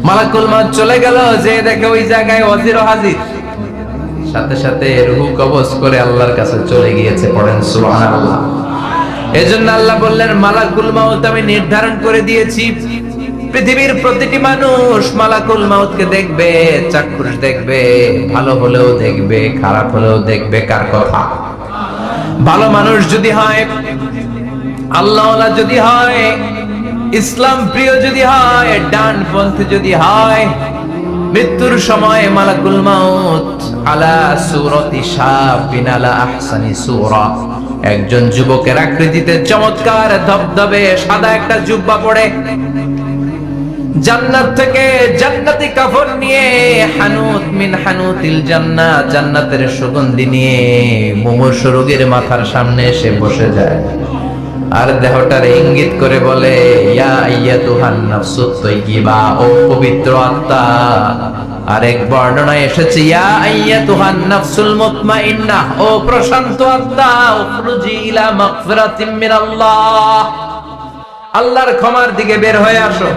মালাকুল মাউত চলে গেল, যে দেখে ওই জায়গায় ওয়াজিরও হাজির। সাথে সাথে রূহ কবজ করে আল্লাহর কাছে চলে গিয়েছে। পড়েন সুবহানাল্লাহ। এজন্য আল্লাহ বললেন, মালাকুল মাউত আমি নির্ধারণ করে দিয়েছি, পৃথিবীর প্রতিটি মানুষ মালাকুল মাউতকে দেখবে, চাক্ষুষ দেখবে, ভালো হলেও দেখবে, খারাপ হলেও দেখবে। কার কথা? ভালো মানুষ যদি হয়, আল্লাহওয়ালা যদি হয়, ইসলাম প্রিয় যদি হয়, ডানপন্থী যদি হয়, মৃত্যুর সময় মালাকুল মাউত আলা সূরাতি শাবিন আলা আহসানি সূরা, একজন যুবকের আকৃতিতে চমৎকার ধবধবে সাদা একটা জুব্বা পরে, জান্নাত থেকে জান্নাতি কাফন নিয়ে, হানুত মিন হানুতিল জান্নাত, জান্নাতের সুগন্ধি নিয়ে মুমূর্ষু রোগীর মাথার সামনে এসে বসে যায়, আর দেহটার ইঙ্গিত করে বলে, ইয়া আইয়াতুহান নাফসুত তাইয়্যিবা, ও পবিত্র আত্মা। আরেক বর্ণনায় এসেছে, ইয়া আইয়াতুহান নাফসুল মুতমাইন্নাহ, ও প্রশান্ত আত্মা, উখরুজি ইলা মাগফিরাতিম মিনাল্লাহ, আল্লাহর ক্ষমার দিকে বের হয়ে আসো।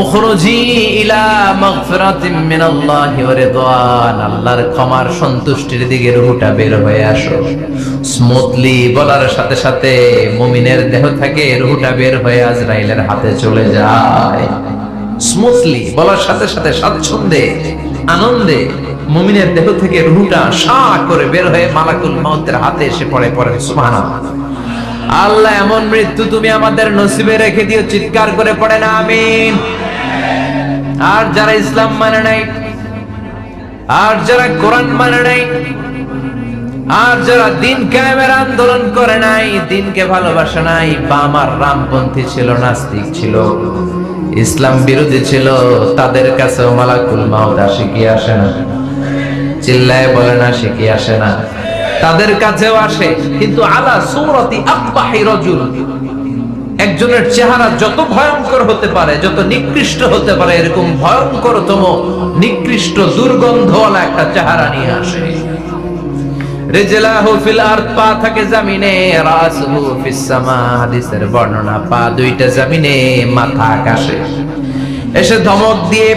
উখরুজি ইলা মাগফিরাতিম মিনাল্লাহি ওয়া রিদওয়ান, আল্লাহর ক্ষমার সন্তুষ্টির দিকে রূহটা বের হয়ে আসো। স্মুথলি বলার সাথে সাথে মুমিনের দেহ থেকে রূহটা বের হয়ে আজরাইলের হাতে চলে যায়। স্মুথলি, বলার সাথে সাথে স্বাচ্ছন্দ্যে, আনন্দে মুমিনের দেহ থেকে রূহটা সা করে বের হয়ে মালাকুল মাউতের হাতে এসে পড়ে। সুবহানাল্লাহ। আল্লাহ, এমন মৃত্যু তুমি আমাদের নসিবে রেখে দিও। চিৎকার করে পড়ে না আমিন। আর যারা ইসলাম মানে নাই, আর যারা কোরআন মানে নাই, আর যারা দিন কায়েমের আন্দোলন করে নাই, দিনকে ভালোবাসে নাই, বামার রামপন্থী ছিল, নাস্তিক ছিল, ইসলাম বিরোধী ছিল, তাদের কাছেও মালাকুল মাউত আসে কি আসে না? চিল্লায় বলে না, আসে কি আসে না? তাদের কাছেও আসে, কিন্তু আলা সূরাতি আকবাহি রাজুল, একজনের চেহারা যত ভয়ঙ্কর হতে পারে, যত নিকৃষ্ট হতে পারে, এরকম ভয়ঙ্করতম নিকৃষ্ট দুর্গন্ধওয়ালা একটা চেহারা নিয়ে আসে। রিজলাহু ফিল আরদ, পা থাকে জমিনে, রাসুহু ফিস সামা, হাদিসের বর্ণনা, পা দুইটা জমিনে, মাথা আকাশে। এসে ধমক দিয়ে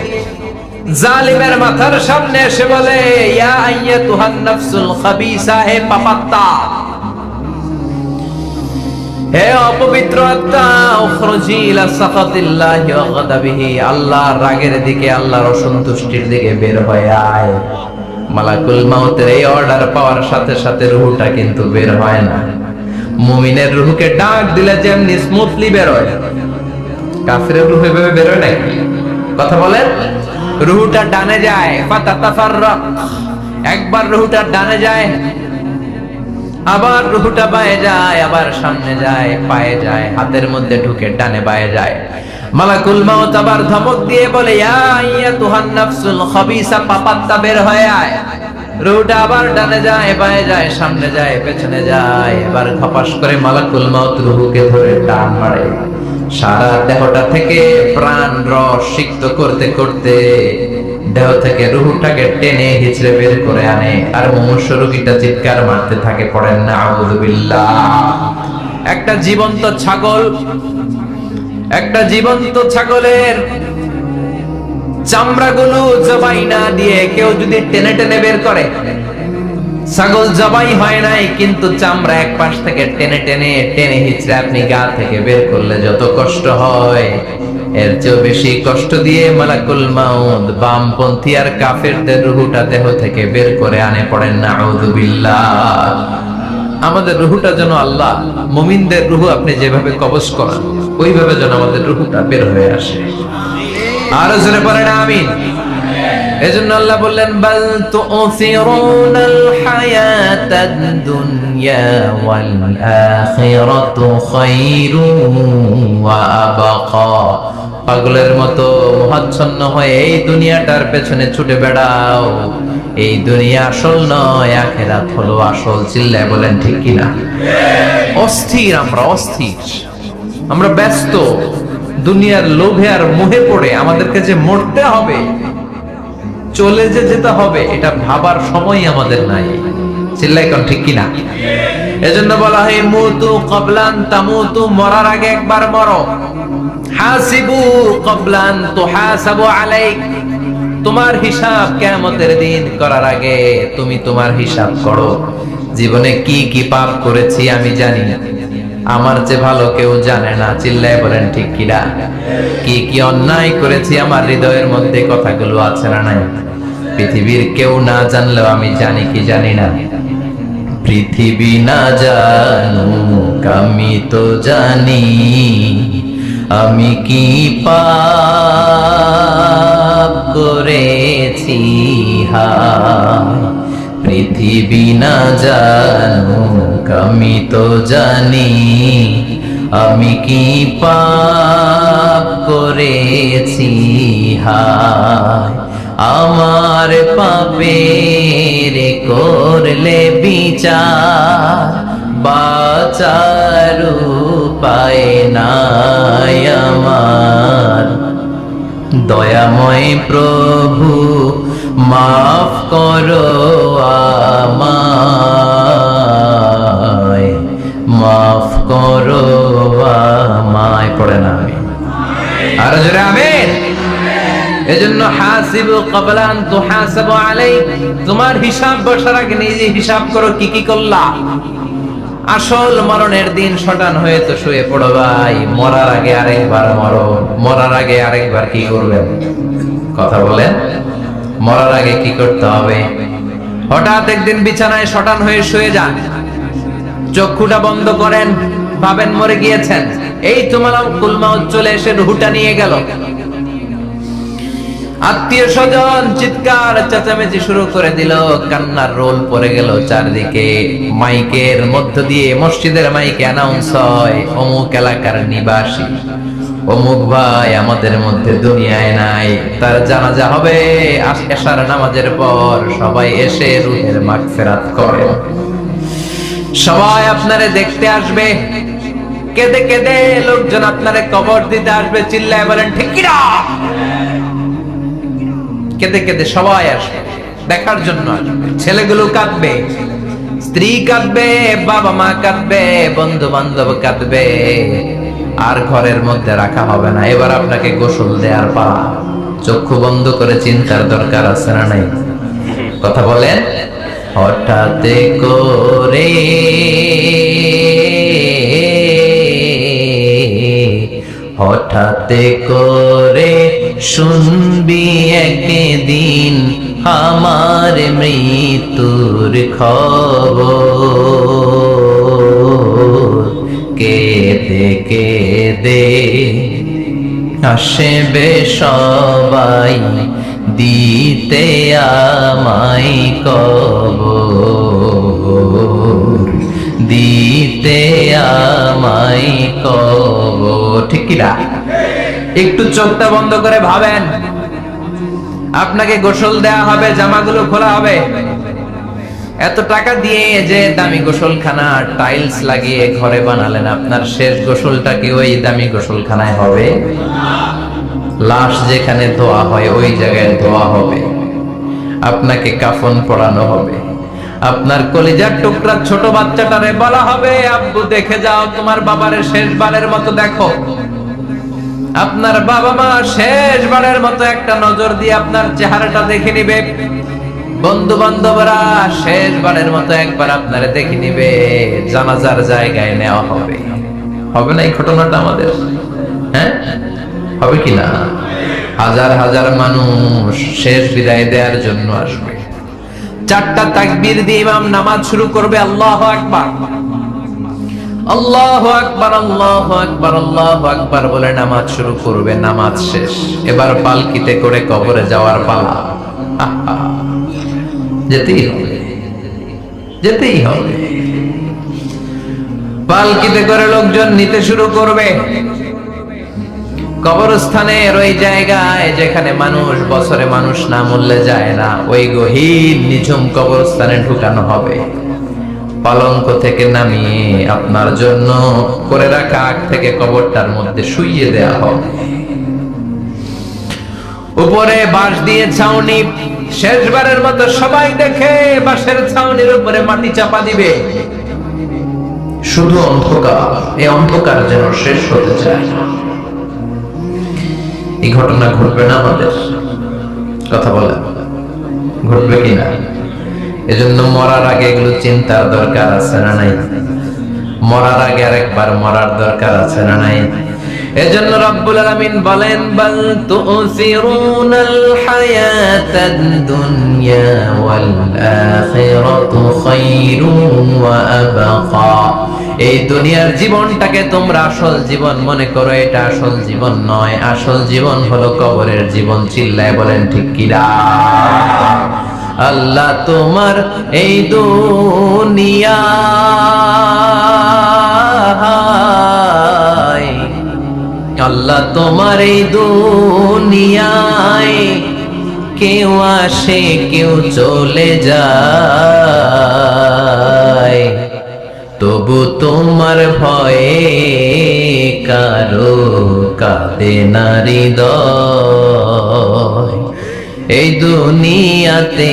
জালিমের মাথার সামনে এসে বলে, ইয়া আইয়াতুহান নাফসুল খাবিসা, হে পাপাত্তা, হে অপবিত্র আত্মা, উখরুজি ইলা সাখাতিল্লাহি ওয়া গাদাবিহি, আল্লাহর রাগের দিকে, আল্লাহর অসন্তুষ্টির দিকে বের হয়ে আয়। মালাকুল মাউতের এই অর্ডার পাওয়ার সাথে সাথে রূহটা কিন্তু বের হয় না। মুমিনের রূহকে ডাক দিলে যেমনি স্মুথলি বের হয়, কাফিরের রূহ এভাবে বের হয় নাকি? কথা বলেন। রূহটা ডানে যায়, ফাতাতাফাররাক, একবার রূহটা ডানে যায়, আবার রূহটা বায়ে যায়, আবার সামনে যায়, পায়ে যায়, হাতের মধ্যে ঢুকে ডানে বায়ে যায়। মালাকুল মাউত আবার ধমক দিয়ে বলে, ইয়া আইয়াতুহান নাফসুল খাবিসা, পাপাত্তা, বের হয়ে আয়। রূহটা আবার ডানে যায়, বায়ে যায়, সামনে যায়, পেছনে যায়। এবার খপাস করে মালাকুল মাউত রূহকে ধরে টান মারে। সারা দেহটা থেকে প্রাণ রস সিক্ত করতে করতে দেহ থেকে রূহটাকে টেনে হিচড়ে বের করে আনে। আর মুমূর্ষু রোগীটা চিৎকার মারতে থাকে, পড়েন না আউযু বিল্লাহ। একটা জীবন্ত ছাগল, একটা জীবন্ত ছাগলের চামড়াগুলো জবাই না দিয়ে কেউ যদি টেনে টেনে বের করে, ছাগল জবাই হয় নাই কিন্তু চামড়া এক পাশ থেকে টেনে টেনে টেনে হিচড়ে আপনি গা থেকে বের করলে যত কষ্ট হয়, এর চেয়ে বেশি কষ্ট দিয়ে মালাকুল মাউত বামপন্থী আর কাফেরদের রূহটা দেহ থেকে বের করে আনে। পড়েন না আউযু বিল্লাহ। আমাদের রূহটা যেন আল্লাহ, মুমিনদের রূহ আপনি যেভাবে কবজ করেন, ওইভাবে যেন আমাদের রূহটা বের হয়ে আসে। আর জোরে পড়েন আমিন। এজন্য আল্লাহ বললেন, বাল তু'সিরুনাল হায়াতাদ দুনিয়া ওয়াল আখিরাতু খায়রুন ওয়া আবকা। পাগলের মতো মোহাচ্ছন্ন হয়ে এই দুনিয়াটার পেছনে ছুটে বেড়াও। এই দুনিয়া আসল নয়, আখিরাত হলো আসল। চিল্লায় বলেন ঠিক কিনা? অস্থির, আমরা অস্থির, আমরা ব্যস্ত দুনিয়ার লোভে আর মোহে পড়ে আমাদেরকে যে মরতে হবে, চলে যে যেতে হবে, এটা ভাবার সময় আমাদের নাই। চিল্লাই কোন ঠিক কিনা? এজন্য বলা হয় মুতু ক্বাবলান তামুতু, মরার আগে একবার মরো। হাসিবু ক্বাবলান তুহাসাবু আলাইক, তোমার হিসাব কিয়ামতের দিন করার আগে তুমি তোমার হিসাব করো। জীবনে কি কি পাপ করেছি আমি জানি না, আমার চেয়ে ভালো কেউ জানে না। চিল্লায় বলেন ঠিক কিনা? কি কি অন্যায় করেছি আমার হৃদয়ের মধ্যে কথাগুলো আছে না নাই? পৃথিবীর কেউ না জানলেও আমি জানি কি জানি না? পৃথিবী না জানুক আমি তো জানি, আমি কি পাপ করেছি। পৃথিবী না জানুক আমি তো জানি, আমি কি পাপ করেছি। আমার পাপের করলে বিচার, বাঁচার উপায় নাই আমার। দয়াময় প্রভু মাফ করো আমায়, মাফ করো আমায়। পড়ে না আমি আর জোরে আমিন। এজন্য হাসিবু ক্বাবলা আন তুহাসাবু আলাইক, তোমার হিসাব বসার আগে নিজে হিসাব করো কি কি করলা। আসল মরণের দিন শটান হয়ে তো শুয়ে পড়ো ভাই, মরার আগে আরেকবার মরণ, মরার আগে আরেকবার কি করবেন? কথা বলেন, মরার আগে কি করতে হবে? হঠাৎ একদিন বিছানায় শটান হয়ে শুয়ে যান, চক্ষুটা বন্ধ করেন, ভাবেন মরে গিয়েছেন, এই তো মালাকুল মাউত চলে এসে রুহটা নিয়ে গেল। আত্মীয় স্বজন চিৎকার চেঁচামেচি শুরু করে দিল, কান্নার রোল পড়ে গেল চারদিকে। মাইকের মধ্য দিয়ে, মসজিদের মাইকে অ্যানাউন্স হয়, অমুক এলাকার নিবাসী অমুক ভাই আমাদের মধ্যে দুনিয়ায় নাই, তার জানাজা হবে এশার নামাজের পর। সবাই এসে রুহের মাগফিরাত করেন। সবাই আপনারে দেখতে আসবে, কেঁদে কেঁদে লোকজন আপনারে কবর দিতে আসবে। চিল্লায় বলেন ঠিক কি না? কেঁদে কেঁদে সবাই আসবে, দেখার জন্য আসবে। ছেলেগুলো কাঁদবে, স্ত্রী কাঁদবে, বাবা মা কাঁদবে, বন্ধু বান্ধব কাঁদবে। আর ঘরের মধ্যে রাখা হবে না। এবার আপনাকে গোসল দেওয়ার পালা। চক্ষু বন্ধ করে চিন্তার দরকার আছে না নাই? কথা বলেন। হঠাৎ করে হঠাৎ করে শুনবি একদিন আমার মৃত্যুর খবর। কেঁদে কেঁদে আসবে সবাই দিতে আমায় কবর, দিতে আমায় কবর। ঠিক কি না? একটু চোখটা বন্ধ করে ভাবেন, আপনাকে গোসল দেয়া হবে, জামাগুলো খোলা হবে। এত টাকা দিয়ে যে দামি গোসলখানা টাইলস লাগিয়ে ঘরে বানালেন, আপনার শেষ গোসলটা কি ওই দামি গোসলখানায় হবে? লাশ যেখানে ধোয়া হয় ওই জায়গায় ধোয়া হবে। আপনাকে কাফন পরানো হবে। আপনার কলিজার টুকরা ছোট বাচ্চাটারে বলা হবে, আব্বু দেখে যাও তোমার বাবারে শেষবারের মতো দেখো। আপনার বাবা মা শেষবারের মতো একটা নজর দিয়ে আপনার চেহারাটা দেখে নিবে। বন্ধু বান্ধবরা শেষবারের মতো একবার আপনারে দেখে নিবে। জানাজার জায়গায় নেওয়া হবে। হবে না এই ঘটনাটা আমাদের? হ্যাঁ, হবে কি না? হাজার হাজার মানুষ শেষ বিদায় দেওয়ার জন্য আসবে। চারটা তাকবীর দিয়ে ইমাম নামাজ শুরু করবে। আল্লাহু আকবার, আল্লাহু আকবার, আল্লাহু আকবার, আল্লাহু আকবার বলে নামাজ শুরু করবে। নামাজ শেষ। এবার পালকিতে করে কবরে যাওয়ার পালা। যেতেই হবে, যেতেই হবে। পালকিতে করে লোকজন নিতে শুরু করবে। কবরস্থানের ওই জায়গায় যেখানে মানুষ বছরে মানুষ না মরলে যায় না, ওই গহীন নিঝুম কবরস্থানে ঢুকানো হবে। পালঙ্ক থেকে নামিয়ে আপনার জন্য করে রাখা আগ থেকে কবরটার মধ্যে শুইয়ে দেয়া হবে। উপরে বাঁশ দিয়ে ছাউনি, শেষবারের মতো সবাই দেখে বাঁশের ছাউনির উপরে মাটি চাপা দিবে। শুধু অন্ধকার, এই অন্ধকার যেন শেষ হতে চায় না। এই ঘটনা ঘটবে না আমাদের? কথা বলে ঘটবে কিনা? এজন্য মরার আগে এগুলো চিন্তার দরকার আছে না নাই? মরার আগে আরেকবার মরার দরকার আছে না নাই? এজন্য রব্বুল আলামিন বলেন, বাল তুসিরুনাল হায়াতাদ দুনিয়া ওয়াল আখিরাতু খায়রুন ওয়া আবকা। এই দুনিয়ার জীবনটাকে তোমরা আসল জীবন মনে করো, এটা আসল জীবন নয়। আসল জীবন হলো কবরের জীবন। চিল্লায় বলেন ঠিক কি না? আল্লাহ তোমার এই দুনিয়া, আল্লাহ তোমার এই দুনিয়ায় কেউ আসে কেউ চলে যায়, তবু তোমার ভয়ে কারো কাঁদে না হৃদয়। এই দুনিয়াতে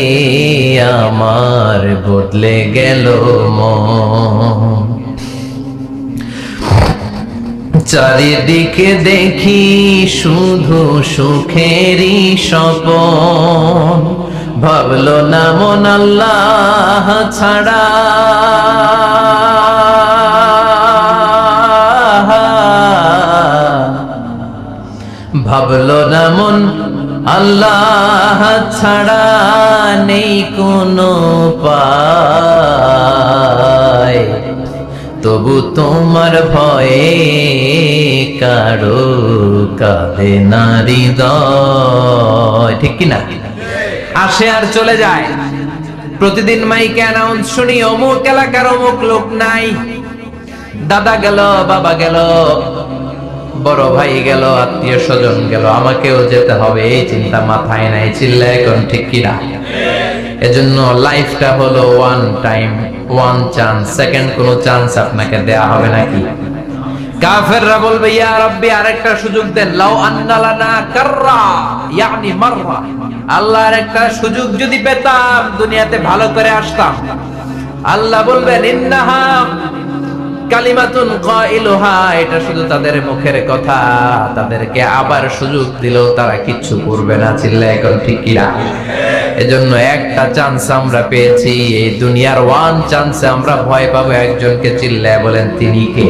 আমার বদলে গেল মন। চারিদিকে দেখি শুধু সুখেরই স্বপন, ভাবলো না মন আল্লাহ ছাড়া। ভাবলো না মন আল্লাহ ছাড়া নেই কোনো উপায়, তবু তোমার ভয়ে কারো কাঁদে না হৃদয়। ঠিক কিনা? আসে আর চলে যায়। প্রতিদিন মাইকে অ্যানাউন্স শুনি অমুক এলাকার অমুক লোক নাই, দাদা গেল, বাবা গেল, বড় ভাই গেল, আত্মীয় স্বজন গেল, আমাকেও যেতে হবে, এই চিন্তা মাথায় নাই। চিল্লা এখন ঠিক কিনা? এজন্য লাইফটা হলো one time, one chance, second কোনো চান্স আপনাকে দেয়া হবে নাকি? কাফেররা বলবে ইয়া রাব্বি আরেকটা সুযোগ দেন, লাউ আন্না লানা কাররা ইয়ানি মাররা, আল্লাহ আরেকটা সুযোগ যদি পেতাম দুনিয়াতে ভালো করে আসতাম। আল্লাহ বলবেন ইন্নাহা কালিমাতুন কাইলুহা, এটা শুধু তাদের মুখের কথা, তাদেরকে আবার সুযোগ দিলেও তারা কিচ্ছু করবে না। চিল্লা এখন ঠিক কিনা? এজন্য একটা চান্স আমরা পেয়েছি, এই দুনিয়ার ওয়ান চান্সে আমরা ভয় পাবো একজনকে। চিল্লায় বলেন তিনি কে?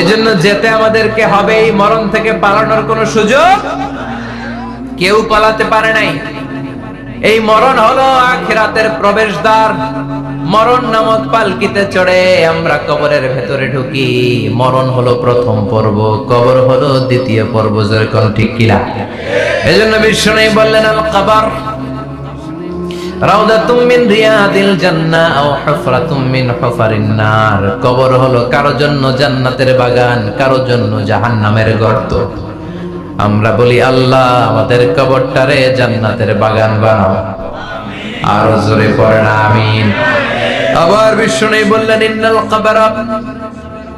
এজন্য যেতে আমাদেরকে হবে। এই মরণ থেকে পালানোর কোনো সুযোগ কেউ পালাতে পারে নাই। এই মরণ হলো আখিরাতের প্রবেশদ্বার। মরণ নামক পালকিতে চড়ে আমরা কবরের ভেতরে ঢুকি। মরণ হলো প্রথম পর্ব, কবর হলো দ্বিতীয় পর্ব। যেরকম ঠিক কিনা? এজন্য বিষ্ণু বললেন আল কবর রাউদাতুম মিন রিয়াদিল জান্নাহ আও হুফরাতুম মিন হুফারিন নার। কবর হলো কারো জন্য জান্নাতের বাগান, কারো জন্য জাহান্নামের গর্ত। আমরা বলি আল্লাহ আমাদের কবরটারে জান্নাতের বাগান বানাও। আর জোরে পড়েন আমিন। আবার বিষ্ণু বললেন ইন্নাল কবর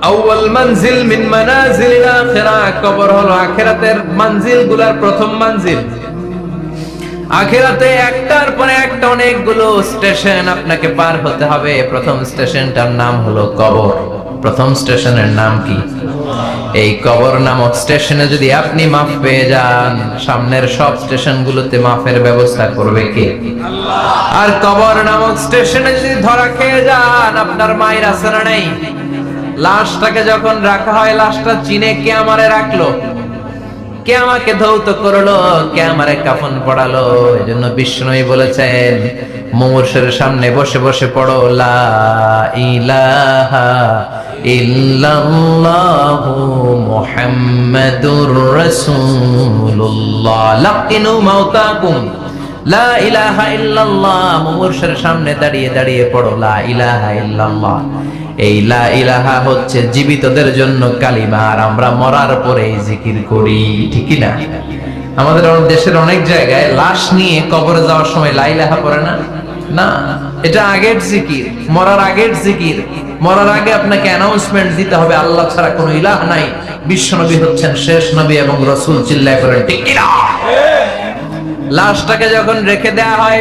আউয়াল মানজিল মিন মানাজিলিল আখিরাহ। কবর হলো আখিরাতের মঞ্জিলগুলোর প্রথম মঞ্জিল। আখিরাতে একটার পরে একটা অনেকগুলো স্টেশন আপনাকে পার হতে হবে। প্রথম স্টেশনটার নাম হলো কবর। প্রথম স্টেশনের নাম কি? এই কবর নামক স্টেশনে যদি আপনি মাফ পেয়ে যান, সামনের সব স্টেশনগুলোতে মাফের ব্যবস্থা করবে কে? আল্লাহ। আর কবর নামক স্টেশনে যদি ধরা খেয়ে যান, আপনার মায়ের আছে না নাই? লাশটাকে যখন রাখা হয়, লাশটা চিনে কে আমারে রাখলো, কে আমাকে ধৌত করলো, কে আমারে কাফন পড়ালো। এজন্য বিষ্ণুই বলেছেন মুমূর্ষের সামনে বসে বসে পড়ো লা ইলাহা ইল্লাল্লাহু মুহাম্মাদুর রাসূলুল্লাহ। লাকিনু মাউতাকুম লা ইলাহা ইল্লাল্লাহ। মুমূর্ষের সামনে দাঁড়িয়ে দাঁড়িয়ে পড়ো লা ইলাহা ইল্লাল্লাহ। এই লা ইলাহা হচ্ছে জীবিতদের জন্য কালিমা, আর আমরা মরার পরে এই জিকির করি। ঠিক না? আমাদের দেশের অনেক জায়গায় লাশ নিয়ে কবরে যাওয়ার সময় লা ইলাহা পড়ে না। না, এটা আগের জিকির, মরার আগের জিকির। মরার আগে আপনাকে অ্যানাউন্সমেন্ট দিতে হবে আল্লাহ ছাড়া কোনো ইলাহ নাই, বিশ্বনবী হচ্ছেন শেষ নবী এবং রাসূল। চিল্লায় করেন ঠিক কিনা? লাশটাকে যখন রেখে দেয়া হয়,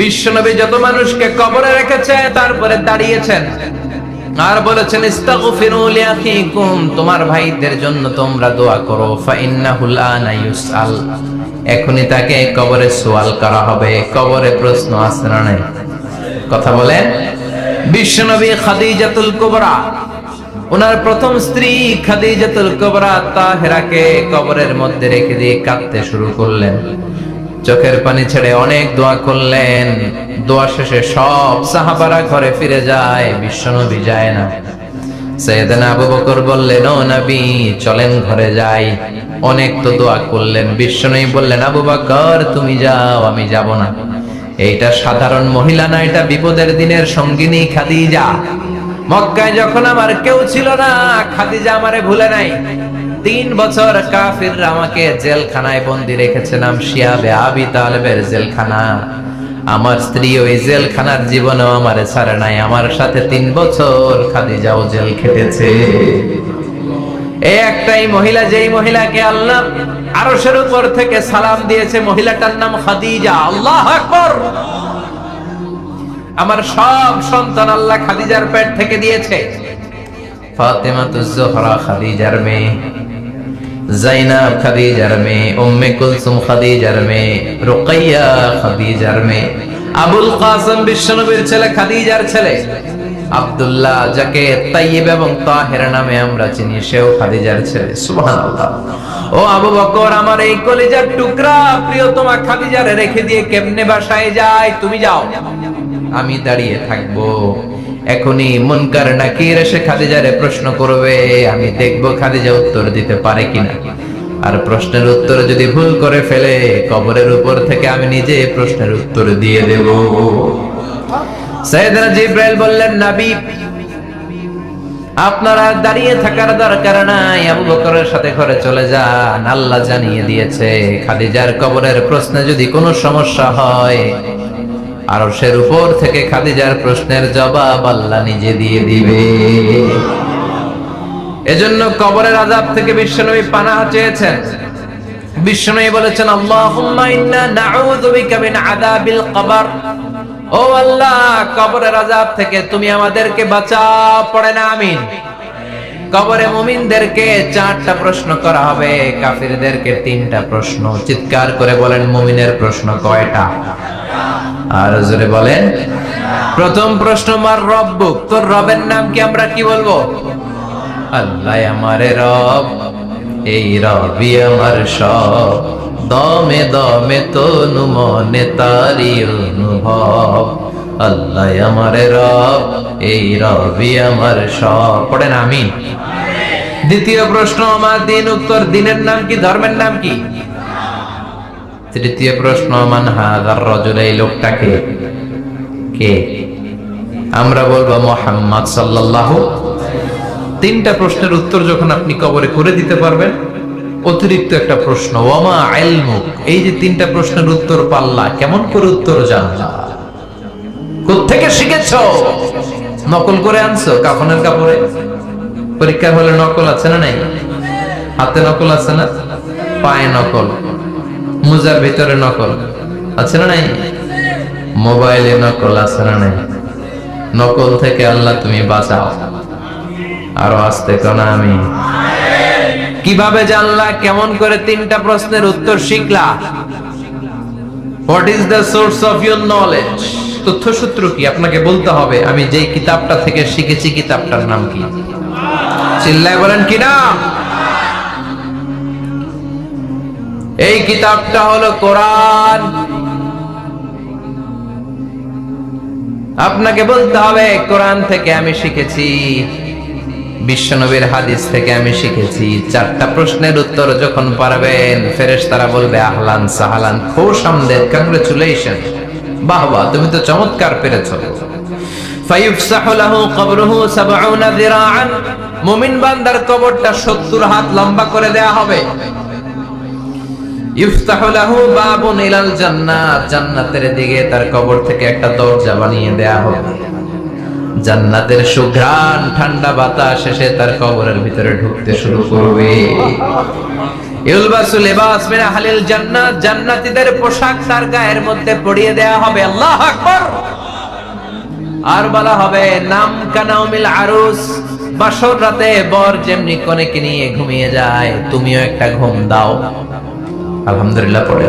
বিশ্বনবী যত মানুষকে কবরে রেখেছে তারপরে দাঁড়িয়েছেন আর বলেছেন ইস্তাগফিরু লিআখিকুম, তোমার ভাইদের জন্য তোমরা দোয়া করো। ফাইন্নাহুল আনা ইউসআল, এখনি তাকে কবরে সওয়াল করা হবে। কবরে প্রশ্ন আছে না নাই? কথা বলেন। বিশ্বনবী খাদিজাতুল কুবরা, ওনার প্রথম স্ত্রী খাদিজাতুল কুবরা তাহেরাকে কবরের মধ্যে রেখে দিয়ে কাঁদতে শুরু করলেন। চোখের পানি ছেড়ে অনেক দোয়া করলেন। দোয়া শেষে সব সাহাবারা ঘরে ফিরে যায়, বিশ্বনবী যায় না। সাইয়েদনা আবু বকর বললেন ও নবী চলেন ঘরে যাই। অনেক তো দোয়া করলেন, বিশ্বনবী বললেন আবু বকর তুমি যাও, আমি যাব না। এইটা সাধারণ মহিলা না, এটা বিপদের দিনের সঙ্গিনী খাদিজা। মক্কায় যখন আমার কেউ ছিল না, খাদিজা আমারে ভুলে নাই। 3 বছর কাফিররা আমাকে জেলখানায় বন্দি রেখেছে, নাম শিয়াবে আবি তালেবের জেলখানা। আমার স্ত্রী ওই জেলখানার জীবনেও আমারে ছাড়ে নাই। আমার সাথে 3 বছর খাদিজাও জেল খেটেছে। এই একটাই মহিলা, যেই মহিলাকে আল্লাহ আরশের উপর থেকে সালাম দিয়েছে, মহিলাটার নাম খাদিজা। আল্লাহু আকবার। আমার সব সন্তান আল্লাহ খাদিজার পেট থেকে দিয়েছে। ফাতেমাতুজ জোহরা খাদিজার মেয়ে, জাইনাব খাদিজার মেয়ে, উম্মে কুলসুম খাদিজার মেয়ে, রুকাইয়া খাদিজার মেয়ে, আবুল কাসেম বিশ্বনবীর ছেলে খাদিজার ছেলে। আব্দুল্লাহ, যাকে তাইয়্যিব এবং তাহের নামে আমরা চিনি, সেও খাদিজার ছেলে। সুবহানাল্লাহ। ও আবু বকর, আমার এই কলিজার টুকরা প্রিয়তমা খাদিজারে রেখে দিয়ে কেমনে বাসায় যায়? তুমি যাও, আমি দাঁড়িয়ে থাকবো। এখনই মুনকার নাকির এসে খাদিজারে প্রশ্ন করবে, আমি দেখবো খাদিজা উত্তর দিতে পারে কিনা। আর প্রশ্নের উত্তর যদি ভুল করে ফেলে, কবরের উপর থেকে আমি নিজে প্রশ্নের উত্তর দিয়ে দেব। সাইয়েদনা জিবরাইল বললেন, নবী, আপনারা দাঁড়িয়ে থাকার দরকার নাই, আবু বকরের সাথে ঘরে চলে যান। আল্লাহ জানিয়ে দিয়েছে, খাদিজার কবরের প্রশ্নে যদি কোনো সমস্যা হয়, আরশের উপর থেকে খাদিজার প্রশ্নের জবাব আল্লাহ নিজে দিয়ে দিবে। এজন্য কবরের আযাব থেকে বিশ্বনবী পানাহ চেয়েছেন। বিশ্বনবী বলেছেন, আল্লাহুম্মা ইন্না নাউযু বিকা মিন আযাবিল কবর। ও আল্লাহ, কবরের আযাব থেকে তুমি আমাদেরকে বাঁচাও। পড়েন আমিন। কবরে মুমিনদেরকে 4টা প্রশ্ন করা হবে, কাফিরদেরকে 3টা প্রশ্ন। চিৎকার করে বলেন, মুমিনের প্রশ্ন কয়টা? আর জোরে বলেন। প্রথম প্রশ্ন, মার রব্বুক, তোর রবের নাম কি? আমরা কি বলবো? আল্লাহ আমারে রব, এই রবি আমার সব, দমে দমে তনু মনে তারি অনুভব। আল্লাহ আমারে রব, এই রবি আমার সব। পড়েন আমিন। দ্বিতীয় প্রশ্ন, আমার দিন, উত্তর দিনের নাম কি? ধর্মের নাম কি? তৃতীয় প্রশ্ন, মান হাযার রাজুল, এই লোকটাকে কে? আমরা বলবো মুহাম্মদ সাল্লাল্লাহু। 3টা প্রশ্নের উত্তর যখন আপনি কবরে করে দিতে পারবেন, অতিরিক্ত একটা প্রশ্ন, ওয়ামা ইলমুক, এই যে 3টা প্রশ্নের উত্তর পাল্লা, কেমন করে উত্তর জানলা? কোত্থেকে শিখেছো? নকল করে আনছো কাফনের কাপড়ে? পরীক্ষার হলে নকল আছে না নাই? হাতে নকল আছে না? পায়ে নকল, মুজার ভিতরে নকল আছে না নাই? মোবাইলে নকল আছে না নাই? নকল থেকে আল্লাহ তুমি বাঁচাও। আরো আসতে কোন আমি। কিভাবে জানলা? কেমন করে 3টা প্রশ্নের উত্তর শিখলা? What is the source of your knowledge? তথ্যসূত্র কি? আপনাকে বলতে হবে, আমি যেই কিতাবটা থেকে শিখেছি, কিতাবটার নাম কি? চিল্লায় বলেন কি নাম? এই কিতাবটা হলো কোরআন। আপনাকে বলতে হবে, কোরআন থেকে আমি শিখেছি, বিশ্বনবীর হাদিস থেকে আমি শিখেছি। 4টা প্রশ্নের উত্তর যখন পারবেন, ফেরেশতারা বলবে, আহলান সাহলান, খুশ আমদেদ, কংগ্রেচুলেশন, বাহ বাহ, তুমি তো চমৎকার পেরেছো। ফায়ুফসাহু লাহু কবরুহু 70 যিরাআন, মুমিন বান্দার কবরটা 70 হাত লম্বা করে দেয়া হবে। ইফতাহু লাহু বাবুন ইলাল জান্নাত, জান্নাতের দিকে তার কবর থেকে একটা দরজা বানিয়ে দেয়া হবে। জান্নাতের সুঘ্রাণ, ঠান্ডা বাতাস এসে তার কবরের ভিতরে ঢুকতে শুরু করবে। ইলবাসু লিবাস মিন আহলিল জান্নাত, জান্নাতীদের পোশাক তার গায়ের মধ্যে পরিয়ে দেয়া হবে। আল্লাহু আকবার। আর বলা হবে, নাম কানাউমিল আরুস, বাসর রাতে বর যেমনি কনেকে নিয়ে ঘুমিয়ে যায়, তুমিও একটা ঘুম দাও। আলহামদুলিল্লাহ পড়ে।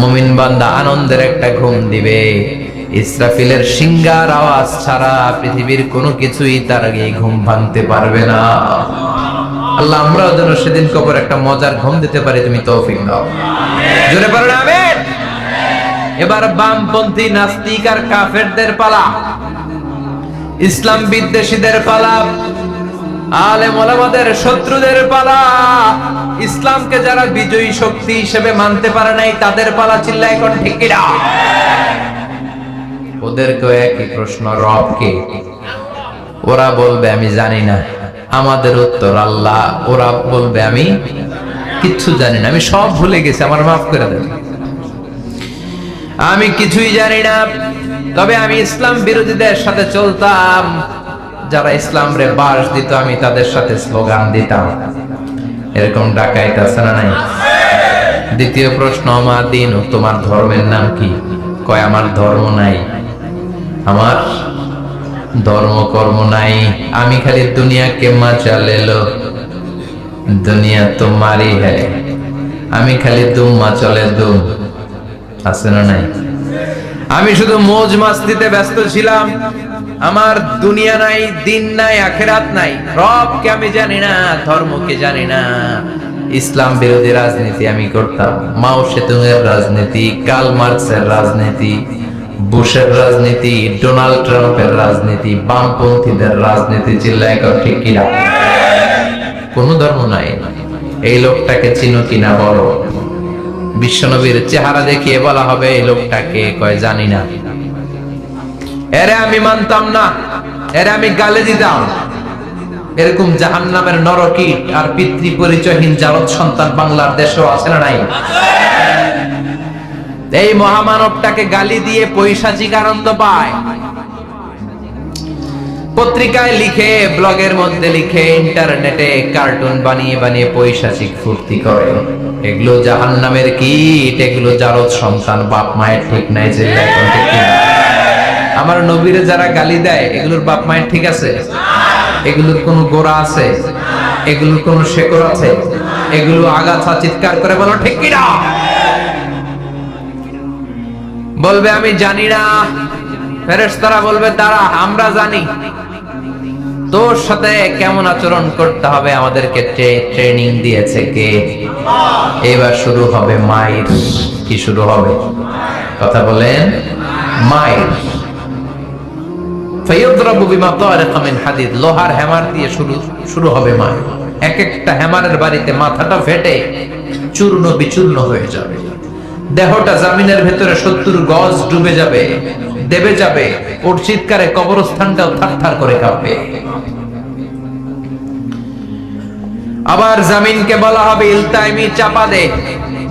মুমিন বান্দা আনন্দের একটা ঘুম দিবে। ইসরাফিলের সিংগার আওয়াজ ছাড়া পৃথিবীর কোনো কিছুই তার আগে ঘুম ভাঙতে পারবে না। আল্লাহ আমরাও যেন সেদিন কবর একটা মজার ঘুম দিতে পারি, তুমি তৌফিক দাও। জোরে পড়েন আমিন। এবার বামপন্থী নাস্তিক আর কাফেরদের পালা, ইসলাম বিদ্বেষীদের পালা, আলেম ওলামাদের শত্রুদের পালা, ইসলামকে যারা বিজয়ী শক্তি হিসেবে মানতে পারে নাই তাদের পালা। চিল্লায় এখন ঠিক কিনা? ওদেরকেও একই প্রশ্ন, রব কে? ওরা বলবে আমি জানি না। আমাদের উত্তর আল্লাহ। ওরা বলবে আমি কিচ্ছু জানি না, আমি সব ভুলে গেছি, আমার মাফ করে দেন, আমি কিছুই জানি না। তবে আমি ইসলাম বিরোধীদের সাথে চলতাম, যারা ইসলাম রে বাস দিত আমি তাদের সাথে স্লোগান দিতাম। এরকম ডাকাইত আছে না নাই? দ্বিতীয় প্রশ্ন, আমার দিন, তোমার ধর্মের নাম কি? কয় আমার ধর্ম নাই, আমার ধর্ম কর্ম নাই, আমি খালি দুনিয়া কে মজা লে লো, দুনিয়া তোমারই হ্যায়, আমি খালি দুম চলে দুম। আছে না নাই? আমি শুধু মৌজ মাস্তিতে ব্যস্ত ছিলাম, আমার দুনিয়া নাই, দিন নাই, আখিরাত নাই, রবকে আমি জানি না, ধর্মকে জানি না। ইসলাম বিরোধী রাজনীতি আমি করতাম, মাও সেতুংয়ের রাজনীতি, কার্ল মার্কসের রাজনীতি, বুশের রাজনীতি, ডোনাল্ড ট্রাম্পের রাজনীতি, বামপন্থীদের রাজনীতি। চিল্লায় কর ঠিক কিনা? কোন ধর্ম নাই। এই লোকটাকে চিনো কিনা বলো। বিশ্বনবীর চেহারা দেখিয়ে বলা হবে এই লোকটাকে, কয় জানি না। এরে আমি মানতাম না, এরে আমি গালে দিতাম। এরকম জাহান্নামের নরকীট আর পিতৃ পরিচয়হীন জারদ সন্তান বাংলার দেশেও আছে না নাই? এই মহামানবটাকে গালি দিয়ে পৈশাচিক আনন্দ পায়। পত্রিকায় লিখে, ব্লগের মধ্যে লিখে, ইন্টারনেটে কার্টুন বানিয়ে বানিয়ে পৈশাচিক ফুর্তি করে। এগুলো জাহান্নামের কীট, এগুলো জারদ সন্তান, বাপ মায়ের ঠিক নাই। যে আমার নবীরে যারা গালি দেয়, এগুলোর বাপ মায়ের ঠিক আছে? এগুলোর কোনো গোড়া আছে? এগুলোর কোনো শেকড় আছে? এগুলো আগাছা চিৎকার করে বলো ঠিক কিনা? বলবে আমি জানি না। ফেরেশতারা বলবে দাঁড়া, আমরা জানি। তোর সাথে কেমন আচরণ করতে হবে আমাদেরকে ট্রেনিং দিয়েছে কে? এবার শুরু হবে মাইর। কি শুরু হবে? কথা বলেন, মাইর। ফায়ুদরাবু বিমা তারিকা মিন হাদিদ, লোহার হ্যামার দিয়ে শুরু হবে মাইর। এক একটা হ্যামারের বাড়িতে মাথাটা ফেটে চূর্ণ বিচূর্ণ হয়ে যাবে, দেহটা জমিনের ভেতরে 70 গজ ডুবে যাবে, দেবে যাবে। ওর চিৎকারে কবরস্থানটাও থারথার করে কাঁপবে। আবার জামিনকে বলা হবে ইলতাইমি, চাপা দে।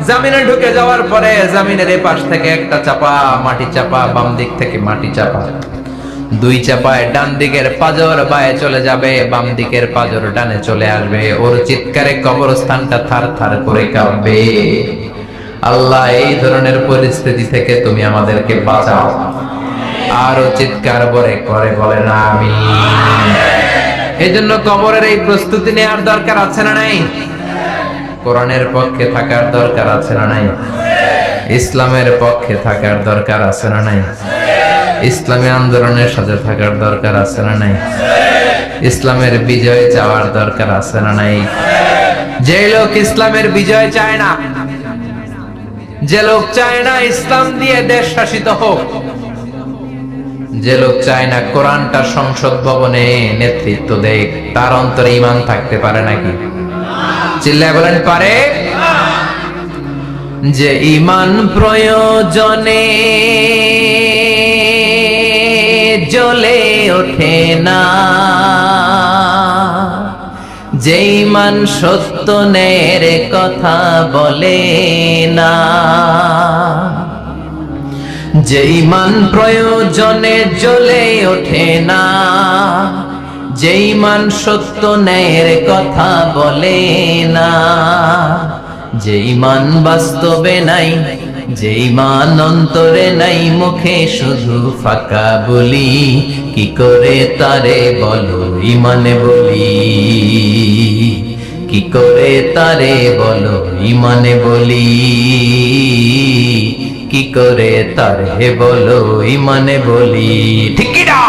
জামিনে ঢুকে যাওয়ার পরে জামিনের এই পাশ থেকে একটা চাপা, মাটি চাপা, বাম দিক থেকে মাটি চাপা। দুই চাপায় ডান দিকের পাজর বায়ে চলে যাবে, বাম দিকের পাজর ডানে চলে আসবে। ওর চিৎকারে কবরস্থানটা থারথার করে কাঁপবে। আল্লাহ, এই ধরনের পরিস্থিতি থেকে তুমি আমাদেরকে বাঁচাও। আরো চিৎকার করে বলে না আমিন। এই জন্য কবরের এই প্রস্তুতি নেওয়ার দরকার আছে না নাই? কোরআনের পক্ষে থাকার দরকার আছে না নাই? ইসলামের পক্ষে থাকার দরকার আছে না নাই? ইসলামী আন্দোলনের সাথে থাকার দরকার আছে না নাই? ইসলামের বিজয় চাওয়ার দরকার আছে না নাই? যে লোক ইসলামের বিজয় চায় না, যে লোক চায় না ইসলাম দিয়ে দেশ শাসিত হোক, যে লোক চায় না কোরআনটা সংসদ ভবনে নেতৃত্ব দেয়, তার অন্তরে ঈমান থাকতে পারে নাকি? চিল্লায় বলেন পারে? যে ঈমান প্রয়োজনে জ্বলে ওঠে না, যে ঈমান সত্য ন্যায়ের কথা বলে না, যে ঈমান প্রয়োজনে জ্বলে ওঠে না, যে ঈমান সত্য ন্যায়ের কথা বলে না, যে ঈমান বাস্তবে নাই, যে ঈমান অন্তরে নাই, মুখে শুধু ফাঁকা বলি, কি করে তারে বলো ঈমানে বলি, কি করে তারে বলো ঈমানে বলি, কি করে তারে বলো ঈমানে বলি। ঠিক কি না?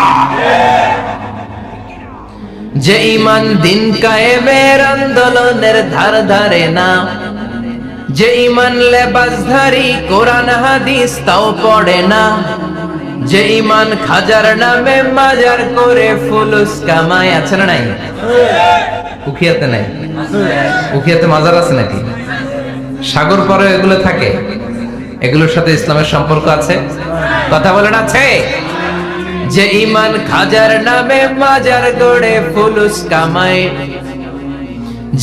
যে ঈমান দিন কায়েমের আন্দোলনের ধার ধারে না, যে ঈমান লেবাসধারী কোরআন হাদিস তাও পড়ে না, যে ঈমান খাজার নামে মাজার করে ফুলুস কামায়। আছে না নাই? উখিয়াতে নাই? উখিয়াতে মাজার আছে নাকি? সাগর পারে এগুলো থাকে? এগুলোর সাথে ইসলামের সম্পর্ক আছে? কথা বলেন আছে? যে ঈমান খাজার নামে মাজার গড়ে ফুলুস কামায়,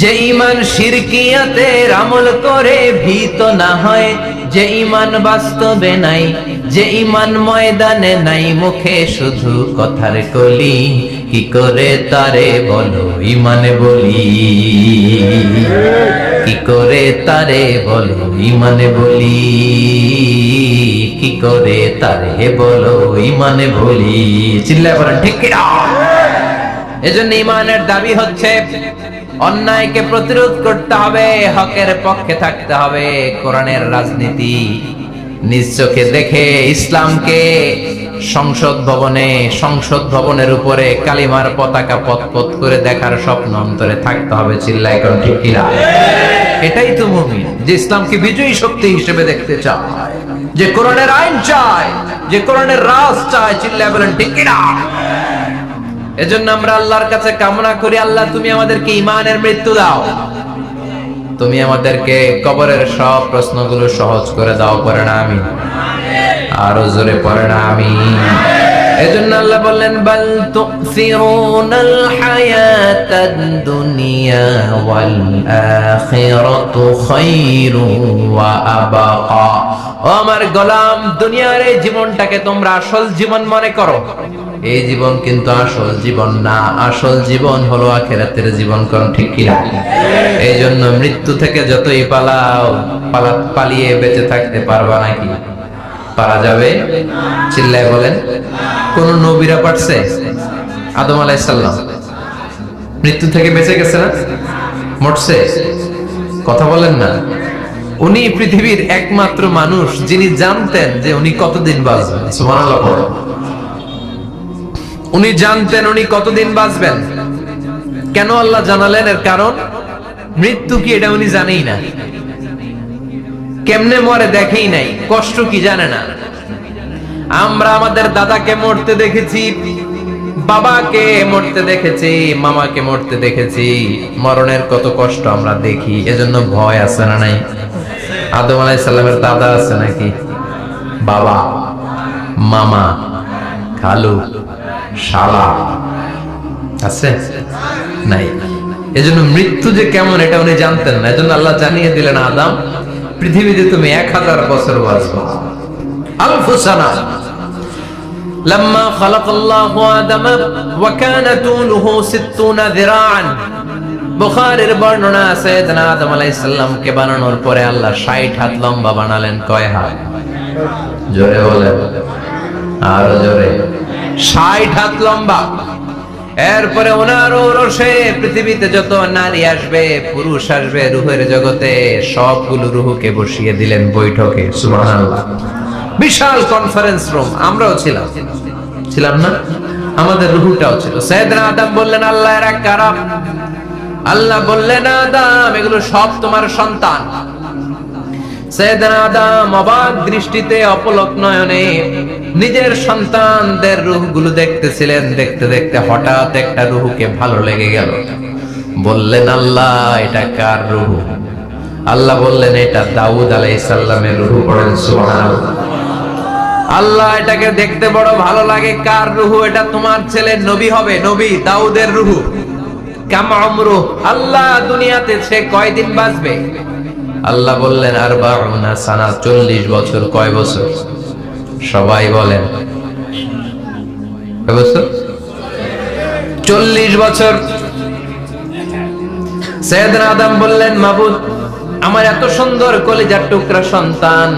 যে ঈমান শিরকিয়াতের আমল করে ভীত না হয়, যে ঈমান বাস্তবে নাই, যে ঈমান ময়দানে নাই, মুখে শুধু কথার কলি, কি করে তারে বলো ঈমানে বলি, কি করে তারে বলো ঈমানে বলি, কি করে তারে বলো ঈমানে বলি। চিল্লায় বলেন ঠিক কি না? এজন্য ঈমানের দাবি হচ্ছে অন্যায়কে প্রতিরোধ করতে হবে, হকের পক্ষে থাকতে হবে। কোরআনের রাজনীতি নিজ চোখে দেখে ইসলামকে সংসদ ভবনের উপরে কালিমার পতাকা পতপত করে দেখার স্বপ্ন অন্তরে থাকতে হবে। চিল্লায় কোন ঠিক কিনা? এটাই তো মুমিন, যে ইসলামকে বিজয়ী শক্তি হিসেবে দেখতে চায়, যে কোরআনের আইন চায়, যে কোরআনের রাজ চায়। চিল্লায় বলেন ঠিক কিনা? এজন্য আমরা আল্লাহর কাছে কামনা করি, আল্লাহ তুমি আমাদেরকে ঈমানের মৃত্যু দাও, তুমি আমাদেরকে কবরের সব প্রশ্নগুলো সহজ করে দাও। পড়ে না আমিন? আরো জোরে পড়ে না আমিন? এজন্য আল্লাহ বললেন বাল তুসিরুনাল হায়াতাদ দুনিয়া ওয়াল আখিরাতু খায়রু ওয়া আবাকা। ও আমার গোলাম, দুনিয়ার এই জীবনটাকে তোমরা আসল জীবন মনে করো, এই জীবন কিন্তু আসল জীবন না। আসল জীবন হলো আখিরাতের জীবন। কোন ঠিক কিনা? এই জন্য মৃত্যু থেকে যতই পালাও, পালিয়ে বেঁচে থাকতে পারবা নাকি? পারা যাবে? চিল্লায় বলেন। কোন নবীরা পারছে? আদম আলাইহিস সালাম মৃত্যু থেকে বেঁচে গেছে না? মরছে? কথা বলেন না। উনি পৃথিবীর একমাত্র মানুষ যিনি জানতেন যে উনি কতদিন বাঁচবেন। সুবহানাল্লাহ। উনি জানতেন উনি কতদিন বাঁচবেন। কেন আল্লাহ জানালেন? এর কারণ মৃত্যু কি এটা উনি জানেই না, কেমনে মরে দেখেই নাই, কষ্ট কি জানে না। আমরা আমাদের দাদাকে মরতে দেখেছি, বাবাকে মরতে দেখেছি, মামাকে মরতে দেখেছি, মরণের কত কষ্ট আমরা দেখি। এজন্য ভয় আছে না নাই? আদম আলাইহিস সালামের দাদা আছে নাকি? বাবা, মামা, খালু, শালা আছে? নাই। এজন্য মৃত্যু যে কেমন এটা উনি জানতেন না। এজন্য আল্লাহ জানিয়ে দিলেন, আদম পৃথিবীতে তুমি 1000 বছর বাঁচবে। আলফু সানা। লাম্মা খালাকাল্লাহু আদম ওয়া কানা তুলুহু 60 যিরাআন। বুখারীর বর্ণনা, সাইয়েদনা আদম আলাইহিস সালামকে বানানোর পরে আল্লাহ 60 হাত লম্বা বানালেন। কয় হাত? জোরে বলেন, আর জোরে। 60 হাত লম্বা। এরপরে ওনার রসে পৃথিবীতে যত নারী আসবে, পুরুষ আসবে রূহের জগতে, সবগুলো রূহকে বসিয়ে দিলেন বৈঠকে। সুবহানাল্লাহ। বিশাল কনফারেন্স রুম। আমরাও ছিলাম না? আমাদের রূহটাও ছিল। সাইয়েদনা আদম বললেন, আল্লাহ এরা কারা? আল্লাহ বললেন, আদম এগুলো সব তোমার সন্তান। সাইয়েদনা আদম অবাক দৃষ্টিতে, অপলক নয়নে নিজের সন্তানদের রূহগুলো দেখতেছিলেন। দেখতে দেখতে হঠাৎ একটা রূহকে ভালো লেগে গেল। বললেন, আল্লাহ এটা কার রূহ? আল্লাহ বললেন, এটা দাউদ আলাইহিস সালামের রূহ। পড়েন সুবহানাল্লাহ। আল্লাহ এটাকে দেখতে বড় ভালো লাগে। কার রূহ? এটা তোমার ছেলে নবী হবে, নবী দাউদের রূহ। কাম উমরু, আল্লাহ দুনিয়াতে সে কয়দিন বাঁচবে? আল্লাহ বললেন, 40 সানা, 40 বছর। কয় বছর? সবাই বলেন কয় বছর? 40 বছর। সাইয়েদনা আদম বললেন, মাবুদ আমার এত সুন্দর কলিজার টুকরা সন্তান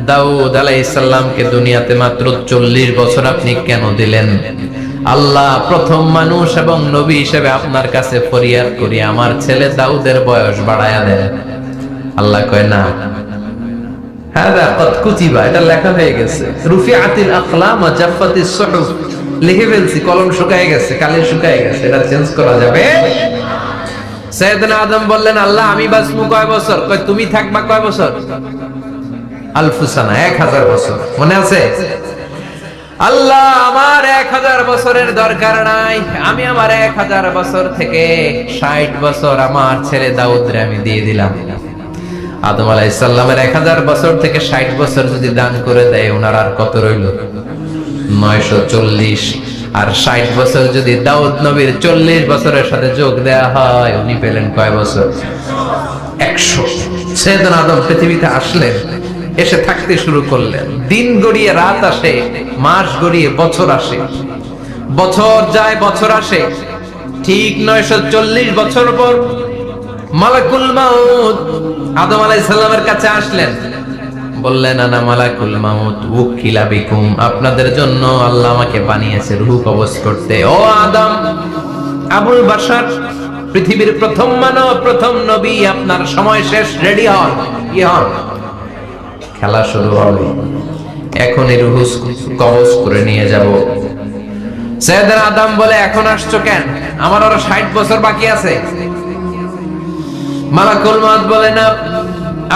দাউদ আলাইহিস সালামকে দুনিয়াতে মাত্র 40 বছর আপনি কেন দিলেন? আল্লাহ প্রথম মানুষ এবং নবী হিসেবে আপনার কাছে ফরিয়াদ করি, আমার ছেলে দাউদের বয়স বাড়ায়া দেন। আল্লাহ কয় না, হাদা কদ কুতিবা, এটা লেখা হয়ে গেছে। রুফিআতিল আকলাম ওয়া জাফফাতিস সুহুফ, লিখে ফেলছি, কলম শুকায় গেছে, কালি শুকায় গেছে, এটা চেঞ্জ করা যাবে? সাইয়েদনা আদম বললেন, আল্লাহ আমি বাঁচবো কয় বছর? কয় তুমি থাকবা কয় বছর? আলফু সানা, 1000 বছর। মনে আছে? আল্লাহ আমার 1000 বছরের দরকার নাই, আমি আমার 1000 বছর থেকে 60 বছর আমার ছেলে দাউদরে আমি দিয়ে দিলাম। আদম আলাইহিস সালামের 1000 বছর থেকে 60 বছর যদি দান করে দেয়, ওনার আর কত রইল? 940। আর 60 বছর যদি দাউদ নবীর 40 বছরের সাথে যোগ দেয়া হয়, উনি পেলেন কয় বছর? 100। সাইয়েদনা আদম পৃথিবীতে আসলেন, এসে থাকতে শুরু করলেন। দিন গড়িয়ে রাত আসে, মাস গড়িয়ে বছর আসে, বছর যায় বছর আসে। ঠিক 940 বছর পর মালাকুল মাউত আদম আলাইহিস সালামের কাছে আসলেন। বললেন, আনা মালাকুল মাউত উকিলা বিকুম, আপনাদের জন্য আল্লাহ আমাকে বানিয়েছে রূহ কবজ করতে। ও আদম, আবুল বাশার, পৃথিবীর প্রথম মানব, প্রথম নবী, আপনার সময় শেষ, রেডি হন। কি হন? খেলা শুরু হবে। এখনই রূহ কবজ করে নিয়ে যাব। সাইয়েদনা আদম বলে, এখন আসছো কেন? আমার আরো 60 বছর বাকি আছে। মালাকুল মউত বলে, না,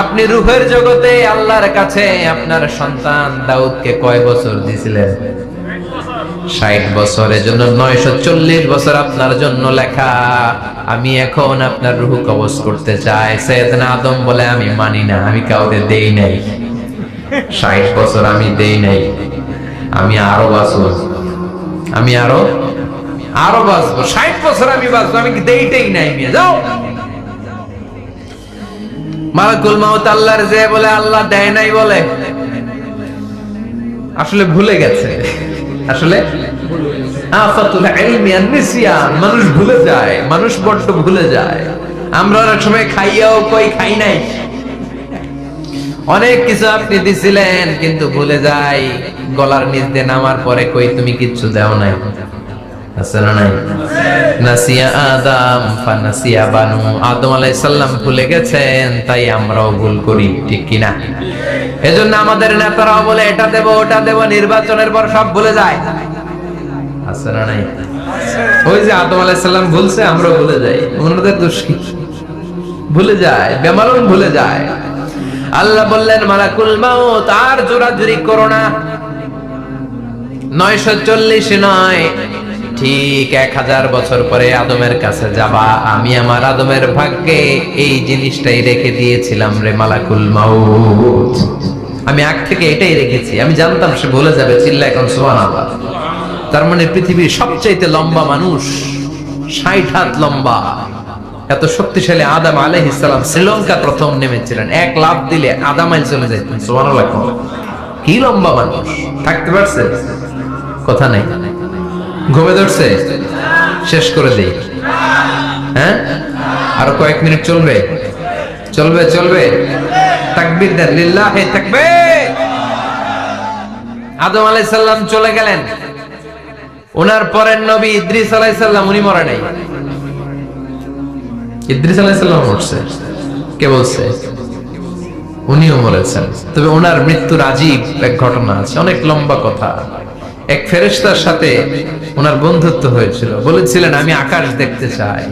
আপনি রূহের জগতে আল্লাহর কাছে আপনার সন্তান দাউদকে কয় বছর দিয়েছিলেন? 60 বছরের জন্য 940 বছর আপনার জন্য লেখা। আমি এখন আপনার রূহ কবজ করতে চাই। সাইয়েদনা আদম বলে, আমি মানি না, আমি কাউকে দেই নাই। 60 বছর আমি দেই নাই, আমি আরো বাঁচবো, আমি আরো বাঁচবো, 60 বছর আমি বাঁচবো, আমি দেইটাই নাই। নিয়ে যাও। মালাকুল মউত আল্লাহর যে বলে, আল্লাহ দেয় নাই বলে। আসলে ভুলে গেছে, আসলে আফাতুল ইলমি আন-নিসিয়ান, মানুষ ভুলে যায়, মানুষ বড্ড ভুলে যায়। আমরা অনেক সময় খাইয়াও কই খাই নাই। অনেক কিছু আপনি দিছিলেন কিন্তু ভুলে যাই, গলার নিচ দিয়ে নামার পরে কই তুমি কিচ্ছু দাও নাই। আছে না নাই? নাসিয়া আদম ফানাসিয়া বানু, আদম আলাইহিস সালাম ভুলে গেছেন, তাই আমরাও ভুল করি, ঠিক কি না? এজন্য আমাদের নেতারাও বলে এটা দেব ওটা দেব, নির্বাচনের পর সব ভুলে যায়। আছে না নাই? ওই যে আদম আলাইহিস সালাম ভুলছে, আমরাও ভুলে যাই। ওনাদের দোষ কি? ভুলে যায়, বেমালুম ভুলে যায়। আল্লাহ বললেন, মালাকুল মউত আর জোরাজুরি করো না। 940 নয়, ঠিক 1000 বছর পরে আদমের কাছে যাবা। আমি আমার আদমের ভাগ্যে এই জিনিসটাই রেখে দিয়েছিলাম রে মালাকুল মউত। আমি আগ থেকে এটাই রেখেছি, আমি জানতাম সে ভুলে যাবে। চিল্লা এখন সুবহানাল্লাহ। তার মানে পৃথিবীর সবচাইতে লম্বা মানুষ, 60 হাত লম্বা, এত শক্তিশালী আদম আলাইহিস সালাম শ্রীলঙ্কা প্রথম নেমেছিলেন। এক লাফ দিলে আধা মাইল চলে যেতেন। সুবহানাল্লাহ। কি লম্বা মানুষ! থাকতে পারছে? কথা নাই। ঘুমে ধরছে? শেষ করে দেই। হ্যাঁ, আরো কয়েক মিনিট চলবে, চলবে, চলবে। তাকবীর দেন, লিল্লাহি তাকবীর। আদম আলাইহিস সালাম চলে গেলেন। ওনার পরের নবী ইদ্রিস আলাইহিস সালাম, উনি মরে নাই। ইদ্রিস আলাইহিস সালাম মরছে। কে বলছে? উনিও মরেছেন। তবে ওনার মৃত্যুর আজীব এক ঘটনা আছে, অনেক লম্বা কথা। এক ফেরেশতার সাথে ওনার বন্ধুত্ব হয়েছিল। বলেছিলেন, আমি আকাশ দেখতে চাই,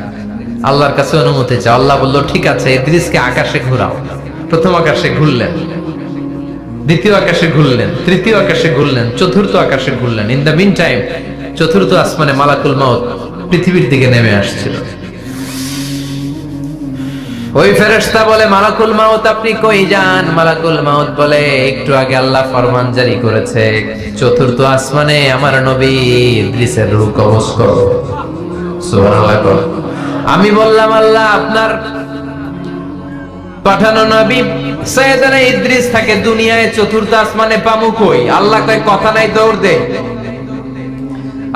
আল্লাহর কাছে অনুমতি চাই। আল্লাহ বলল, ঠিক আছে, ইদ্রিসকে আকাশে ঘুরাও। প্রথম আকাশে ঘুরলেন, দ্বিতীয় আকাশে ঘুরলেন, তৃতীয় আকাশে ঘুরলেন, চতুর্থ আকাশে ঘুরলেন। ইন দ্য মিন টাইম চতুর্থ আসমানে মালাকুল মউত পৃথিবীর দিকে নেমে আসছিল। ওই ফেরেশতা বলে, মালাকুল মউত আপনি কই যান? মালাকুল মউত বলে, একটু আগে আল্লাহ ফরমান জারি করেছে, চতুর্থ আসমানে আমার নবী ইদ্রিসের রূহ কবজ করো। সুবহানাল্লাহ। আমি বললাম, আল্লাহ আপনার পাঠানো নবী সাইয়েদনা ইদ্রিস থাকে দুনিয়ায়, চতুর্থ আসমানে পামু কই? আল্লাহ কয়, কথা নাই, দৌড় দে।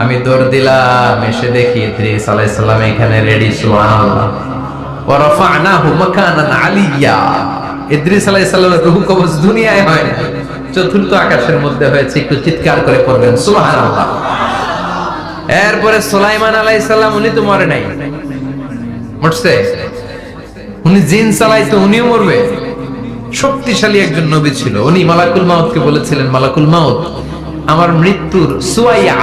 আমি দৌড় দিলাম, এসে দেখি ইদ্রিস আলাইহিস সালাম এখানে রেডি। সুবহানাল্লাহ। ওয়া রাফা'নাহু মাকানান আলিয়্যা। ইদ্রিস আলাইহিস সালামের রূহ কবজ দুনিয়ায় হয় না, চতুর্থ আকাশের মধ্যে হয়েছে। একটু চিৎকার করে পড়বেন সুবহানাল্লাহ। এরপরে সুলাইমান আলাইহিস সালাম, উনি তো মরে নাই, মরছে। উনি জিন চালাইতো, উনিও মরবে। শক্তিশালী একজন নবী ছিল। উনি মালাকুল মউতকে বলেছিলেন, মালাকুল মউত আমার মৃত্যুর সুয়াইয়া,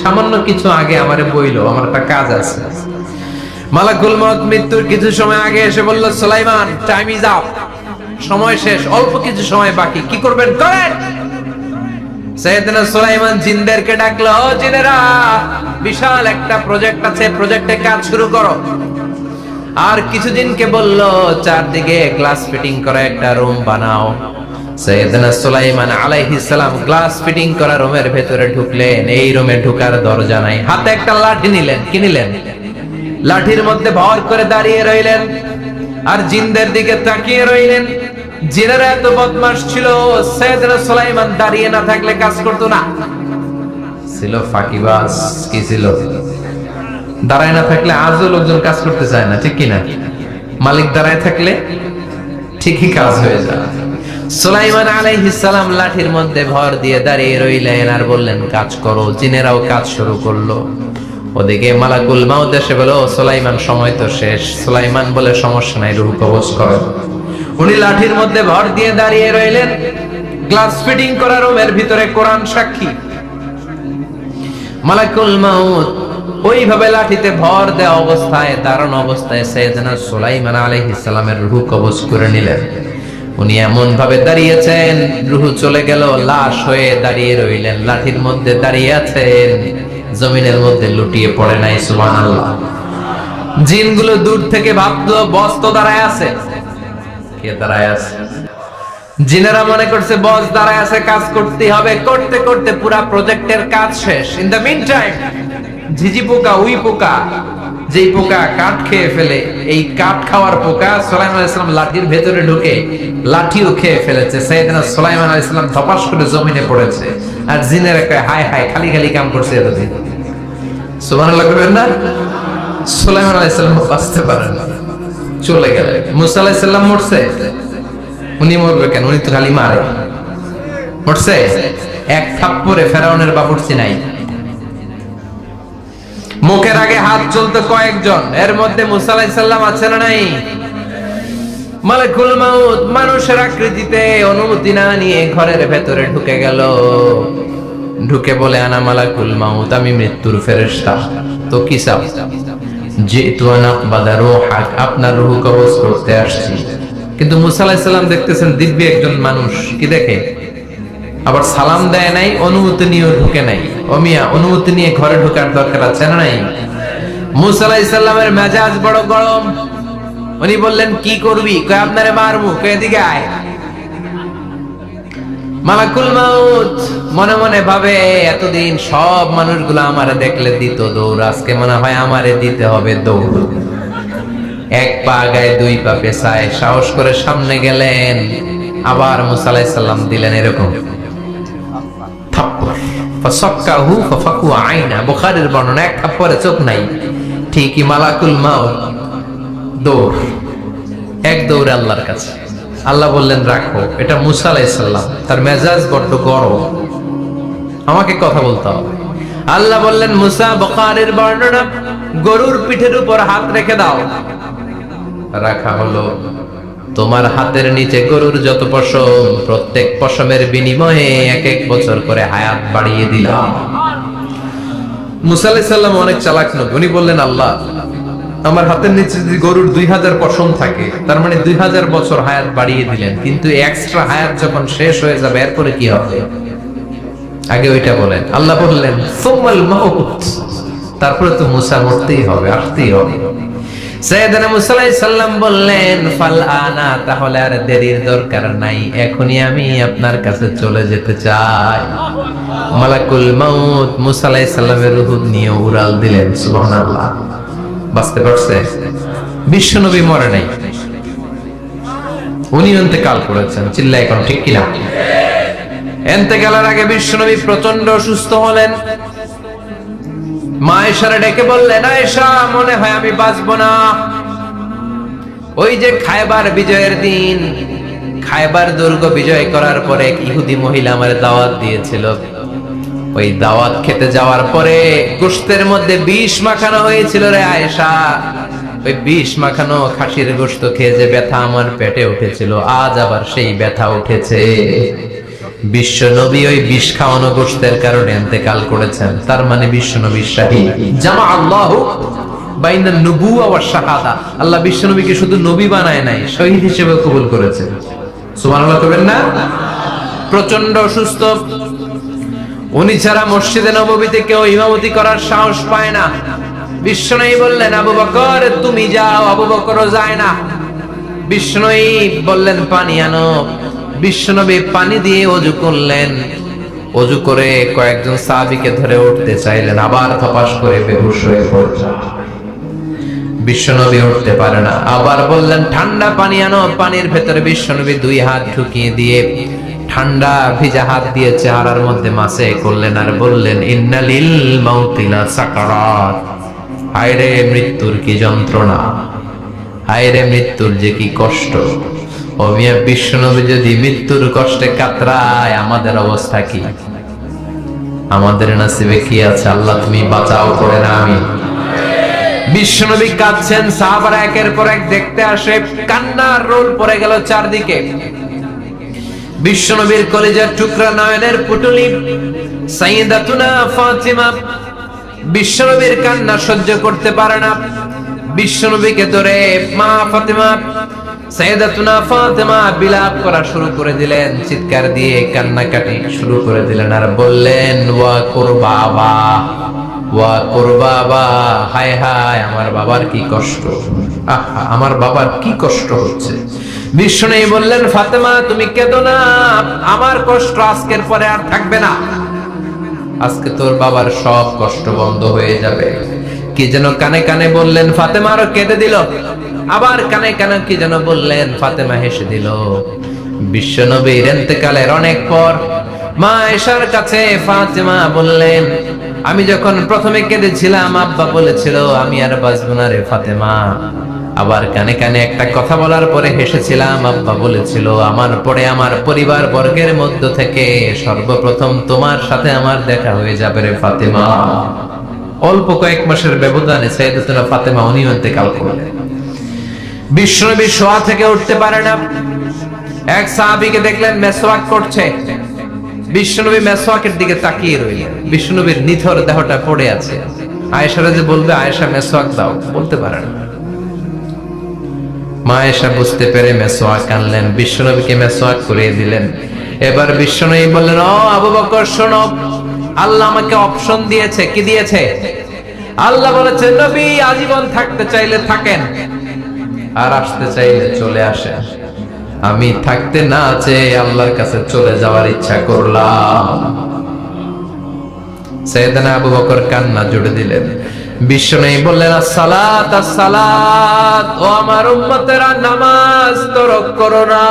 সামান্য কিছু আগে আমারে বইলো, আমার একটা কাজ আছে। মালাকুল মউত মৃত্যুর কিছু সময় আগে এসে বলল, সুলাইমান টাইম ইজ আপ, সময় শেষ, অল্প কিছু সময় বাকি, কি করবেন করেন। সাইয়েদনা সুলাইমান জিনদেরকে ডাকলো, ও জিনেরা, বিশাল একটা প্রজেক্ট আছে, প্রজেক্টে কাজ শুরু করো। আর কিছুদিনকে বলল, চারদিকে গ্লাস ফিটিং করা একটা রুম বানাও। সাইয়েদনা সুলাইমান আলাইহিস সালাম গ্লাস ফিটিং করা রুমের ভেতরে ঢুকলেন। এই রুমে ঢোকার দরজা নাই, হাতে একটা লাঠি নিলেন। কি নিলেন? লাঠির মধ্যে ভর করে দাঁড়িয়ে রইলেন আর জিনদের দিকে তাকিয়ে রইলেন। জিনেরা এত বদমাশ ছিল, সাইয়েদনা সুলাইমান দাঁড়িয়ে না থাকলে কাজ করতো না। ছিল ফাঁকিবাজ। কি ছিল? দাঁড়ায় না থাকলে আজও লোকজন কাজ করতে চায় না, ঠিক কিনা? মালিক দাঁড়ায় থাকলে ঠিকই কাজ হয়ে যায়। সুলাইমান আলাইহিস সালাম লাঠির মধ্যে ভর দিয়ে দাঁড়িয়ে রইলেন আর বললেন, কাজ করো। জিনেরাও কাজ শুরু করলো। ওদিকে মালাকুল মউত এসে বলে, ও সুলাইমান, সময় তো শেষ। সুলাইমান বলে, সমস্যা নাই, রূহ কবজ করো। উনি লাঠির মধ্যে ভর দিয়ে দাঁড়িয়ে রইলেন। গ্লাস ফিটিং করা রুমের ভিতরে কোরআন সাক্ষী। মালাকুল মাউত ওইভাবে লাঠিতে ভর দেওয়া অবস্থায়, দাঁড়ানো অবস্থায় সাইয়েদনা সুলাইমান আলাইহিস সালামের রূহ কবজ করে নিলেন। উনি এমন ভাবে দাঁড়িয়েছেন, রূহ চলে গেল, লাশ হয়ে দাঁড়িয়ে রইলেন। লাঠির মধ্যে দাঁড়িয়ে আছেন, জমিনের মধ্যে লুটিয়ে পড়ে নাই। সুবহানাল্লাহ। জিনগুলো দূর থেকে ভাবলো বস তো দাঁড়ায় আছে। কে দাঁড়ায় আছে? জিনেরা মনে করছে বস দাঁড়ায় আছে, কাজ করতে হবে। করতে করতে পুরা প্রজেক্টের কাজ শেষ। ইন দ্য মিন টাইম ঝিঝি পোকা, উই পোকা, যেই পোকা কাঠ খেয়ে ফেলে, এই কাঠ খাওয়ার পোকা সুলাইমান আলাইহিস সালাম লাঠির ভেতরে ঢুকে লাঠিও খেয়ে ফেলেছে। সাইয়েদনা সুলাইমান আলাইহিস সালাম ধপাস করে জমিনে পড়েছে। আর জিনেরা কয় হায় হায়, খালি খালি কাম করছে এতদিন। সুবহানাল্লাহ করবেন না? সুলাইমান আলাইহিস সালাম বাঁচতে পারেন না, চলে গেলেন। মুসা আলাইহিস সালাম মরছে, উনি মরবে কেন? উনি তো খালি মারে। মরছে এক থাপ্পড়ে ফেরাউনের বাবুর্চি নাই। মুখের আগে হাত চলতে কয়েকজন, এর মধ্যে মুসা আলাইহিস সালাম আছে না নাই? মালাকুল মাউত মানুষের আকৃতিতে, অনুমতি না নিয়ে ঘরের ভেতরে ঢুকে গেল। ঢুকে বলে আনা মালাকুল মাউত, আমি মৃত্যুর ফেরেশতা। তো কি চাও? জিতু আন আকবাদা রূহাক, আপনার রূহ কবজ করতে আসছি। কিন্তু মুসা আলাইহিস সালাম দেখতেছেন দিব্য একজন মানুষ, কি দেখে? আবার সালাম দেয় নাই, অনুমতি নিয়ে ঢুকে নাই। অমিয়া অনুমতি নিয়ে ঘরে ঢোকার দরকার আছে না নাই? মুসা আলাইহিস সালামের মেজাজ বড় গরম। উনি বললেন কি করবি? কয় আপনারে মারবো। কয় এদিকে আয়। মালাকুল মাউত মনে মনে ভাবে এতদিন সব মানুষগুলো আমারে দেখলে দিত দৌড়, আজকে মনে হয় আমারে দিতে হবে দৌড়। এক পা গায়ে দুই পা পেছায় সাহস করে সামনে গেলেন। আবার মুসা আলাইহিস সালাম দিলেন এরকম থাপ্পড়। ফাসাক্কাহু ফাফাকু আইনা, বুখারীর বর্ণনা, এক থাপ্পড়ে চোখ নাই। ঠিকই মালাকুল মাউত দৌড়, এক দৌড়ে আল্লাহর কাছে। আল্লাহ বললেন রাখো, এটা মুসা আলাইহিস সালাম, তার মেজাজ বড্ড গরম, আমাকে কথা বলতে হবে। আল্লাহ বললেন মুসা, বুখারীর বর্ণনা, গরুর পিঠের উপর হাত রেখে দাও। রাখা হলো। তোমার হাতের নিচে গরুর যত পশম, প্রত্যেক পশমের বিনিময়ে এক এক বছর করে হায়াত বাড়িয়ে দিলাম। মুসা আলাইহিস সালাম অনেক চালাক নবী। উনি বললেন আল্লাহ, আমার হাতের নিচে যদি গরুর 2000 পশম থাকে, তার মানে 2000 বছর হায়াত বাড়িয়ে দিলেন। কিন্তু এক্সট্রা হায়াত যখন শেষ হয়ে যাবে এরপরে কি হবে? আগে ওইটা বলেন। আল্লাহ বললেন সুম্মাল মাউত, তারপরে তো মুসা মরতেই হবে, আসতেই হবে। সাইয়েদনা মুসা আলাইহিস সালাম বললেন ফাল আনা, তাহলে আর দেরির দরকার নাই, এখনই আমি আপনার কাছে চলে যেতে চাই। মালাকুল মাউত মুসা আলাইহিস সালামের রূহ নিয়ে উড়াল দিলেন। সুবহানাল্লাহ। বাঁচতে পারছে? বিশ্বনবী মরে নাই, উনি ইন্তেকাল করেছেন। চিল্লায় এখন ঠিক কিনা? ইন্তেকালের আগে বিশ্বনবী প্রচন্ড অসুস্থ হলেন। মা আয়েশারে ডেকে বললেন, আয়েশা মনে হয় আমি বাঁচবো না। ওই যে খায়বার বিজয়ের দিন, খায়বার দুর্গ বিজয় করার পরে এক ইহুদি মহিলা আমার দাওয়াত দিয়েছিল। ওই দাওয়াত খেতে যাওয়ার পরে গোশতের মধ্যে বিষ মাখানো হয়েছিল রে আয়েশা। ওই বিষ মাখানো খাসির গোশত খেয়ে যে ব্যথা আমার পেটে উঠেছিল, আজ আবার সেই ব্যথা উঠেছে। বিশ্ব নবী ওই বিষ খাওয়ানো গোশতের কারণে ইন্তেকাল করেছেন। তার মানে বিশ্ব নবী শাহীদ। জামা আল্লাহু বাইনা নবুওয়া ওয়া শাহাদা, আল্লাহ বিশ্ব নবীকে শুধু নবী বানায় নাই, শহীদ হিসেবে কবুল করেছেন। সুবহানাল্লাহ করবেন না? প্রচন্ড অসুস্থ, উনি ছাড়া মসজিদে নববীতে কেউ ইমামতি করার সাহস পায় না। বিশ্বনবী বললেন আবু বকর তুমি যাও, আবু বকরও যায় না। বিশ্বনবী বললেন পানি আনো। বিশ্বনবী পানি দিয়ে ওযু করলেন। ওযু করে কয়েকজন সাহাবীকে ধরে উঠতে চাইলেন, আবার ধপাস করে বেহুশ হয়ে পড়লেন। বিশ্বনবী উঠতে পারে না। আবার বললেন ঠান্ডা পানি আনো। পানির ভেতরে বিশ্বনবী দুই হাত ঢুকিয়ে দিয়ে ঠান্ডা ভিজা হাত দিয়ে চেহারার মধ্যে মাসে করলেন আর বললেন ইন্নালিল মাউতি লা সাকারাত, হায়রে মৃত্যুর কি যন্ত্রণা, হায়রে মৃত্যুর যে কি কষ্ট। ও মিয়া, বিশ্বনবী যদি মৃত্যুর কষ্টে কাতরায়, আমাদের অবস্থা কি? আমাদের নসিবে কি আছে? আল্লাহ তুমি বাঁচাও করে না। আমি বিশ্বনবী কাঁদছেন, সাহাবারা একের পর এক দেখতে আসে, কান্নার রোল পড়ে গেল চারদিকে। বিশ্বনবীর কলিজার টুকরা নয়নের পুটুলি সাইয়্যিদাতুনা ফাতিমা বিশ্বনবীর কান্না সহ্য করতে পারে না। বিশ্বনবীকে ধরে মা ফাতিমা সাইয়্যিদাতুনা ফাতিমা বিলাপ করা শুরু করে দিলেন, চিৎকার দিয়ে কান্নাকাটি শুরু করে দিলেন আর বললেন, ওয়া কুরবাবা, ওয়া কুরবাবা, হায় হায় আমার বাবার কি কষ্ট, আহা আমার বাবার কি কষ্ট হচ্ছে। বিশ্বনবী বললেন, ফাতেমা তুমি কেঁদো না, আমার কষ্ট আজকের পরে আর থাকবে না, আজকে তোর বাবার সব কষ্ট বন্ধ হয়ে যাবে। কি যেন কানে কানে বললেন, ফাতেমা আরো কেঁদে দিল। আবার কানে কানে কি যেন বললেন, ফাতেমা হেসে দিল। বিশ্বনবীর ইন্তেকালের অনেক পর মা আয়েশার কাছে ফাতেমা বললেন, আমি যখন প্রথমে কেঁদেছিলাম আব্বা বলেছিল আমি আর বাঁচবো না রে ফাতেমা। আবার কানে কানে একটা কথা বলার পরে হেসেছিলাম, আব্বা বলেছিল আমার পরে আমার পরিবার বর্গের মধ্য থেকে সর্বপ্রথম তোমার সাথে আমার দেখা হয়ে যাবে রে ফাতেমা। অল্প কয়েক মাসের ব্যবধানে সাইয়্যিদাতুনা ফাতেমা উনিও ইন্তেকাল করলেন। বিশ্বনবী শোয়া থেকে উঠতে পারে না। এক সাহাবীকে দেখলেন মেসওয়াক করছে। বিশ্বনবী মেসওয়াকের দিকে তাকিয়ে রইলেন। বিশ্বনবীর নিথর দেহটা পড়ে আছে। আয়েশারা যে বলবে আয়েশা মেসওয়াক দাও, বলতে পারে না। মা আয়েশা বুঝতে পেরে মেসওয়াক আনলেন, বিশ্বনবীকে মেসওয়াক করিয়ে দিলেন। এবার বিশ্বনবী বললেন, ও আবু বকর শোনো, আল্লাহ আমাকে অপশন দিয়েছে। কি দিয়েছে? আল্লাহ বলেছে নবী আজীবন থাকতে চাইলে থাকেন, আর আসতে চাইলে চলে আসেন। আমি থাকতে না চেয়ে আল্লাহর কাছে চলে যাওয়ার ইচ্ছা করলাম। সাইয়েদনা আবু বকর কান্না জুড়ে দিলেন। বিশ্বনবী বললেন, আসসালাত আসসালাত, ও আমার উম্মতেরা নামাজ তরক করো না।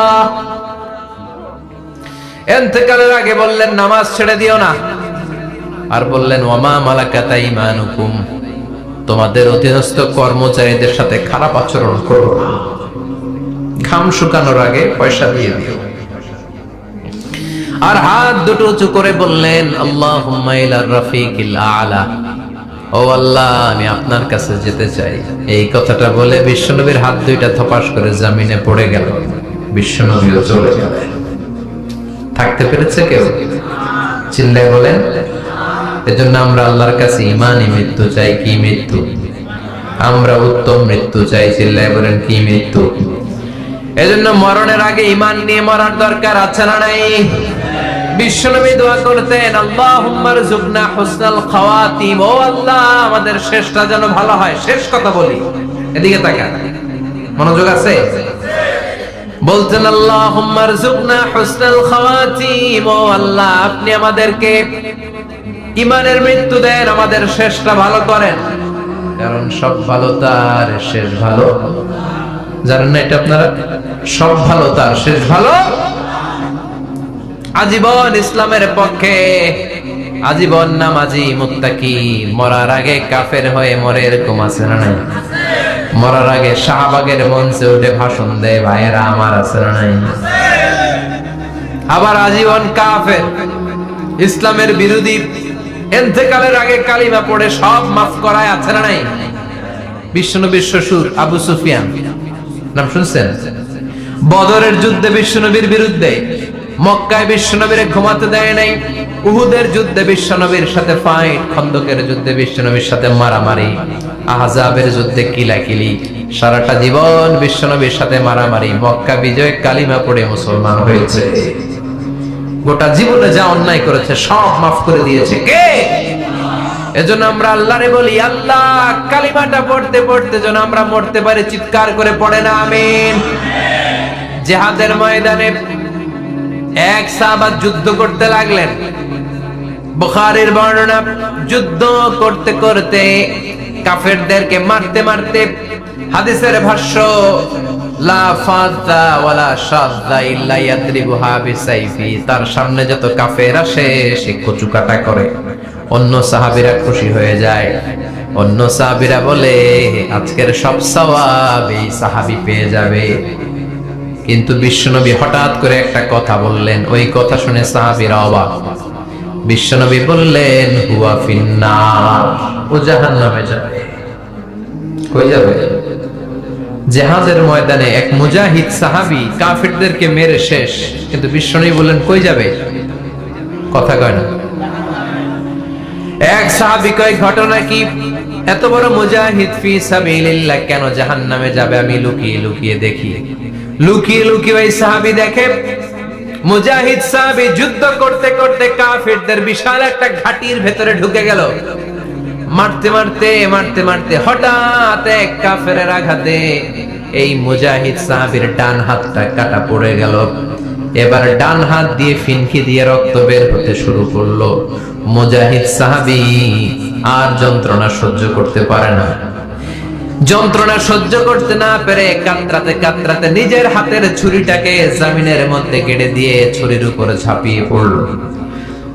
ইন্তেকালের আগে বললেন নামাজ ছেড়ে দিও না, আর বললেন ওয়ামা মালাকাত আইমানুকুম, তোমাদের অধীনস্থ কর্মচারীদের সাথে খারাপ আচরণ করো না, ঘাম শুকানোর আগে পয়সা দিয়ে দিও। আর হাত দুটো উঁচু করে বললেন, আল্লাহুম্মা ইলার রাফিকিল আ'লা, ও আল্লাহ আমি আপনার কাছে যেতে চাই। এই কথাটা বলে বিশ্বনবীর হাত দুইটা থপাস করে জমিনে পড়ে গেল। বিশ্বনবীও চলে গেলেন। থাকতে পেরেছে কেউ? চিল্লায় বলেন। এজন্য আমরা আল্লাহর কাছে ঈমানি মৃত্যু চাই। কি মৃত্যু? আমরা উত্তম মৃত্যু চাই। চিল্লায় বলেন কি মৃত্যু? এজন্য মরণের আগে ঈমান নিয়ে মরার দরকার আছে না নাই? বিশ্বনবী দোয়া করতেন, আল্লাহুম্মা রযুকনা হুসনাল খাওয়াতিম, ও আল্লাহ আমাদের শেষটা যেন ভালো হয়। শেষ কথা বলি, এদিকে তাকান, মনোযোগ আছে? বলতেন আল্লাহুম্মা রযুকনা হুসনাল খাওয়াতিম, ও আল্লাহ আপনি আমাদেরকে ঈমানের মৃত্যু দেন, আমাদের শেষটা ভালো করেন। কারণ সব ভালো তার শেষ ভালো। জানেন না এটা আপনারা? সব ভালো তার শেষ ভালো। আজীবন ইসলামের পক্ষে, আজীবন নামাজি মুত্তাকি, মরার আগে কাফের হয়ে মরে, এরকম আছে না নাই? মরার আগে শাহবাগের মঞ্চে উঠে ভাষণ দেয়, ভাইয়েরা আমার, আছে না নাই? আবার আজীবন কাফের, ইসলামের বিরোধী, ইন্তেকালের আগে কালিমা পড়ে সব মাফ করায়, আছে না নাই? বিশ্বনবীর শ্বশুর আবু সুফিয়ান, নাম শুনছেন? বদরের যুদ্ধে বিশ্বনবীর বিরুদ্ধে, মক্কায় বিশ্বনবীরে ঘুমাতে দেয় নাই, উহুদের যুদ্ধে বিশ্বনবীর সাথে ফাইট, খন্দকের যুদ্ধে বিশ্বনবীর সাথে মারামারি, আহজাবের যুদ্ধে কিলাকিলি, সারাটা জীবন বিশ্বনবীর সাথে মারামারি, মক্কা বিজয় কালিমা পড়ে মুসলমান হয়েছে। গোটা জীবনে যা অন্যায় করেছে সব মাফ করে দিয়েছে কে? এজন্য আমরা আল্লাহরে বলি, আল্লাহ কালিমাটা পড়তে পড়তে যেন আমরা মরতে পারি। চিৎকার করে পড়ে না আমিন। জিহাদের ময়দানে এক সাহাবা যুদ্ধ করতে লাগলেন। বুখারীর বর্ণনা, যুদ্ধ করতে করতে কাফেরদেরকে মারতে মারতে, হাদিসের ভাষ্য লা ফাদা ওয়ালা শাদা ইল্লা ইয়াদরিবুহা বিসাইফি, তার সামনে যত কাফের আসে সে কচুকাটা করে। অন্য সাহাবীরা খুশি হয়ে যায়। অন্য সাহাবীরা বলে আজকের সব সওয়াব এই সাহাবী পেয়ে যাবে। কিন্তু বিশ্বনবী হঠাৎ করে একটা কথা বললেন, ওই কথা শুনে সাহাবীরা অবাক। বিশ্বনবী বললেন, হুয়া ফিন্নার, ও জাহান্নামে যাবে। কই যাবে? জিহাদের ময়দানে এক মুজাহিদ সাহাবী কাফিরদেরকে মেরে শেষ, কিন্তু বিশ্বনবী বললেন কই যাবে? কথা কয় না। এক সাহাবী কয় ঘটনা কি? এত বড় মুজাহিদ ফি সাবিলিল্লাহ কেন জাহান্নামে যাবে? আমি লুকিয়ে লুকিয়ে দেখি। লুকিয়ে লুকিয়ে ওই সাহাবী দেখে মুজাহিদ সাহাবী যুদ্ধ করতে করতে কাফিরদের বিশাল একটা ঘাটির ভেতরে ঢুকে গেল। মারতে মারতে মারতে মারতে হঠাৎ এক কাফেরের আঘাতে এই মুজাহিদ সাহাবীর ডান হাতটা কাটা পড়ে গেল। এবার ডান হাত দিয়ে ফিনকি দিয়ে রক্ত বের হতে শুরু করলো। মুজাহিদ সাহাবী আর যন্ত্রণা সহ্য করতে পারে না। যন্ত্রণা সহ্য করতে না পেরে কাতরাতে কাতরাতে নিজের হাতের ছুরিটাকে জমিনের মধ্যে গেড়ে দিয়ে ছুরির উপরে ঝাঁপিয়ে পড়ল।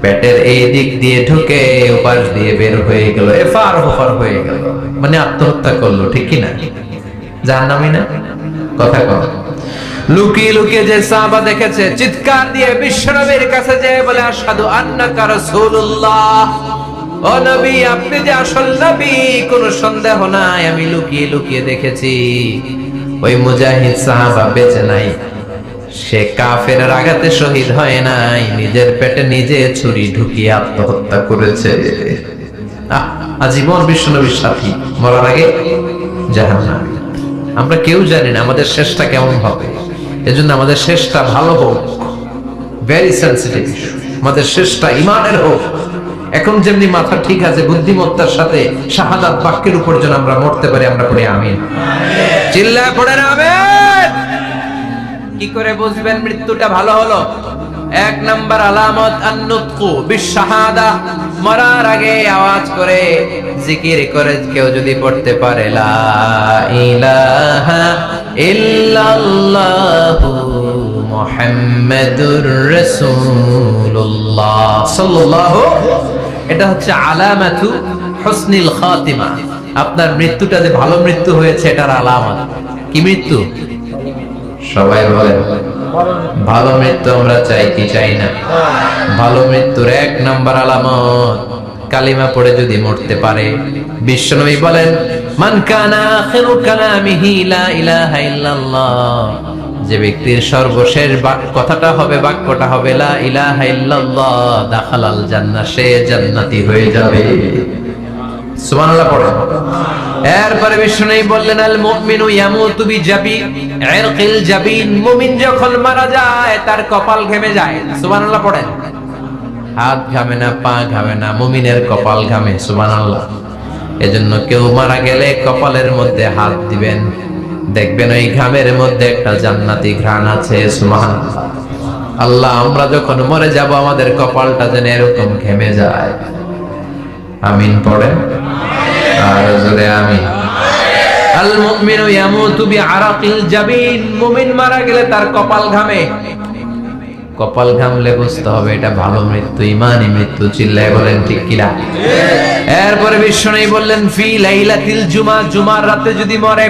পেটের এই দিক দিয়ে ঢুকে ওপাশ দিয়ে বের হয়ে গেল, এফার ওপার হয়ে গেল, মানে আত্মহত্যা করলো। ঠিক কিনা? জাহান্নামী না? কথা কও। লুকিয়ে লুকিয়ে যে সাহাবা দেখেছে চিৎকার দিয়ে বিশ্বনবীর কাছে যেয়ে বলে আশহাদু আন্নাকা রাসূলুল্লাহ, ও নবী আপনি যে আসল নবী, কোনো সন্দেহ নাই, আমি লুকিয়ে লুকিয়ে দেখেছি। ওই মুজাহিদ সাহাবা বেঁচে নাই, সে কাফেরের আঘাতে শহীদ হয় নাই, নিজের পেটে নিজে ছুরি ঢুকিয়ে আত্মহত্যা করেছে। আজীবন বিশ্বনবীর সাথী, মরার আগে জাহান্নামী। আমরা কেউ জানি না আমাদের শেষটা কেমন হবে, এজন্য আমাদের শেষটা ভালো হোক, ভেরি সেনসিটিভ। আমাদের শেষটা ইমানের হোক। এখন যেমনি মাথা ঠিক আছে, বুদ্ধিমত্তার সাথে শাহাদাত বাক্যের উপর যেন আমরা মরতে পারি, আমরা পড়ি আমিন। চিল্লায় পড়েন আমিন। কি করে বুঝবেন মৃত্যুটা ভালো হলো? এক নাম্বার আলামত আন-নুতকু বিশ-শাহাদা, মরার আগে আওয়াজ করে জিকির করে কেউ যদি পড়তে পারে লা ইলাহা ইল্লাল্লাহু মুহাম্মাদুর রাসূলুল্লাহ সাল্লাল্লাহু, এটা হচ্ছে আলামাতু হুসনিল খাতিমা। আপনার মৃত্যুটা যে ভালো মৃত্যু হয়েছে এটার আলামত। কি মৃত্যু? সবাই বলেন ভালো মৃত্যু আমরা চাই কি চাই না? ভালো মৃত্যুর এক নাম্বার আলামত কালিমা পড়ে যদি মরতে পারে। বিশ্বনবী বলেন মান কানা আখিরু কালামিহি লা ইলাহা ইল্লাল্লাহ, যে ব্যক্তির সর্বশেষ কথাটা হবে, বাক্যটা হবে লা ইলাহা ইল্লাল্লাহ, দাখালাল জান্নাহ, সে জান্নাতি হয়ে যাবে। সুবহানাল্লাহ পড়ে। এরপরে বিষ্ণু বললেন আল মুমিনু ইয়ামুতু বিজাবিল জাবিন, মুমিন যখন মারা যায় তার কপাল ঘেমে যায়। সুবহানাল্লাহ পড়েন। হাত ঘামে না, পা ঘামে না, মুমিনের কপাল ঘামে। সুবহানাল্লাহ। এজন্য কেউ মারা গেলে কপালের মধ্যে হাত দিবেন, দেখবেন ওই ঘামের মধ্যে একটা জান্নাতি ঘ্রাণ আছে। সুবহানাল্লাহ। আল্লাহ আমরা যখন মরে যাব আমাদের কপালটা যেন এরকম ঘেমে যায়। আমিন পড়েন আর জোরে আমিন। আল মুমিনু ইয়ামুতু বিআরাকিল জাবিন, মুমিন মারা গেলে তার কপাল ঘামে। কপাল ঘামলে বুঝতে হবে এটা ভালো মৃত্যু, ঈমানি মৃত্যু। চিল্লায় বলেন ঠিক কিনা? এরপরে বিশ্বনবী বললেন ফি লাইলাতিল জুমা, জুমার রাতে যদি মরে,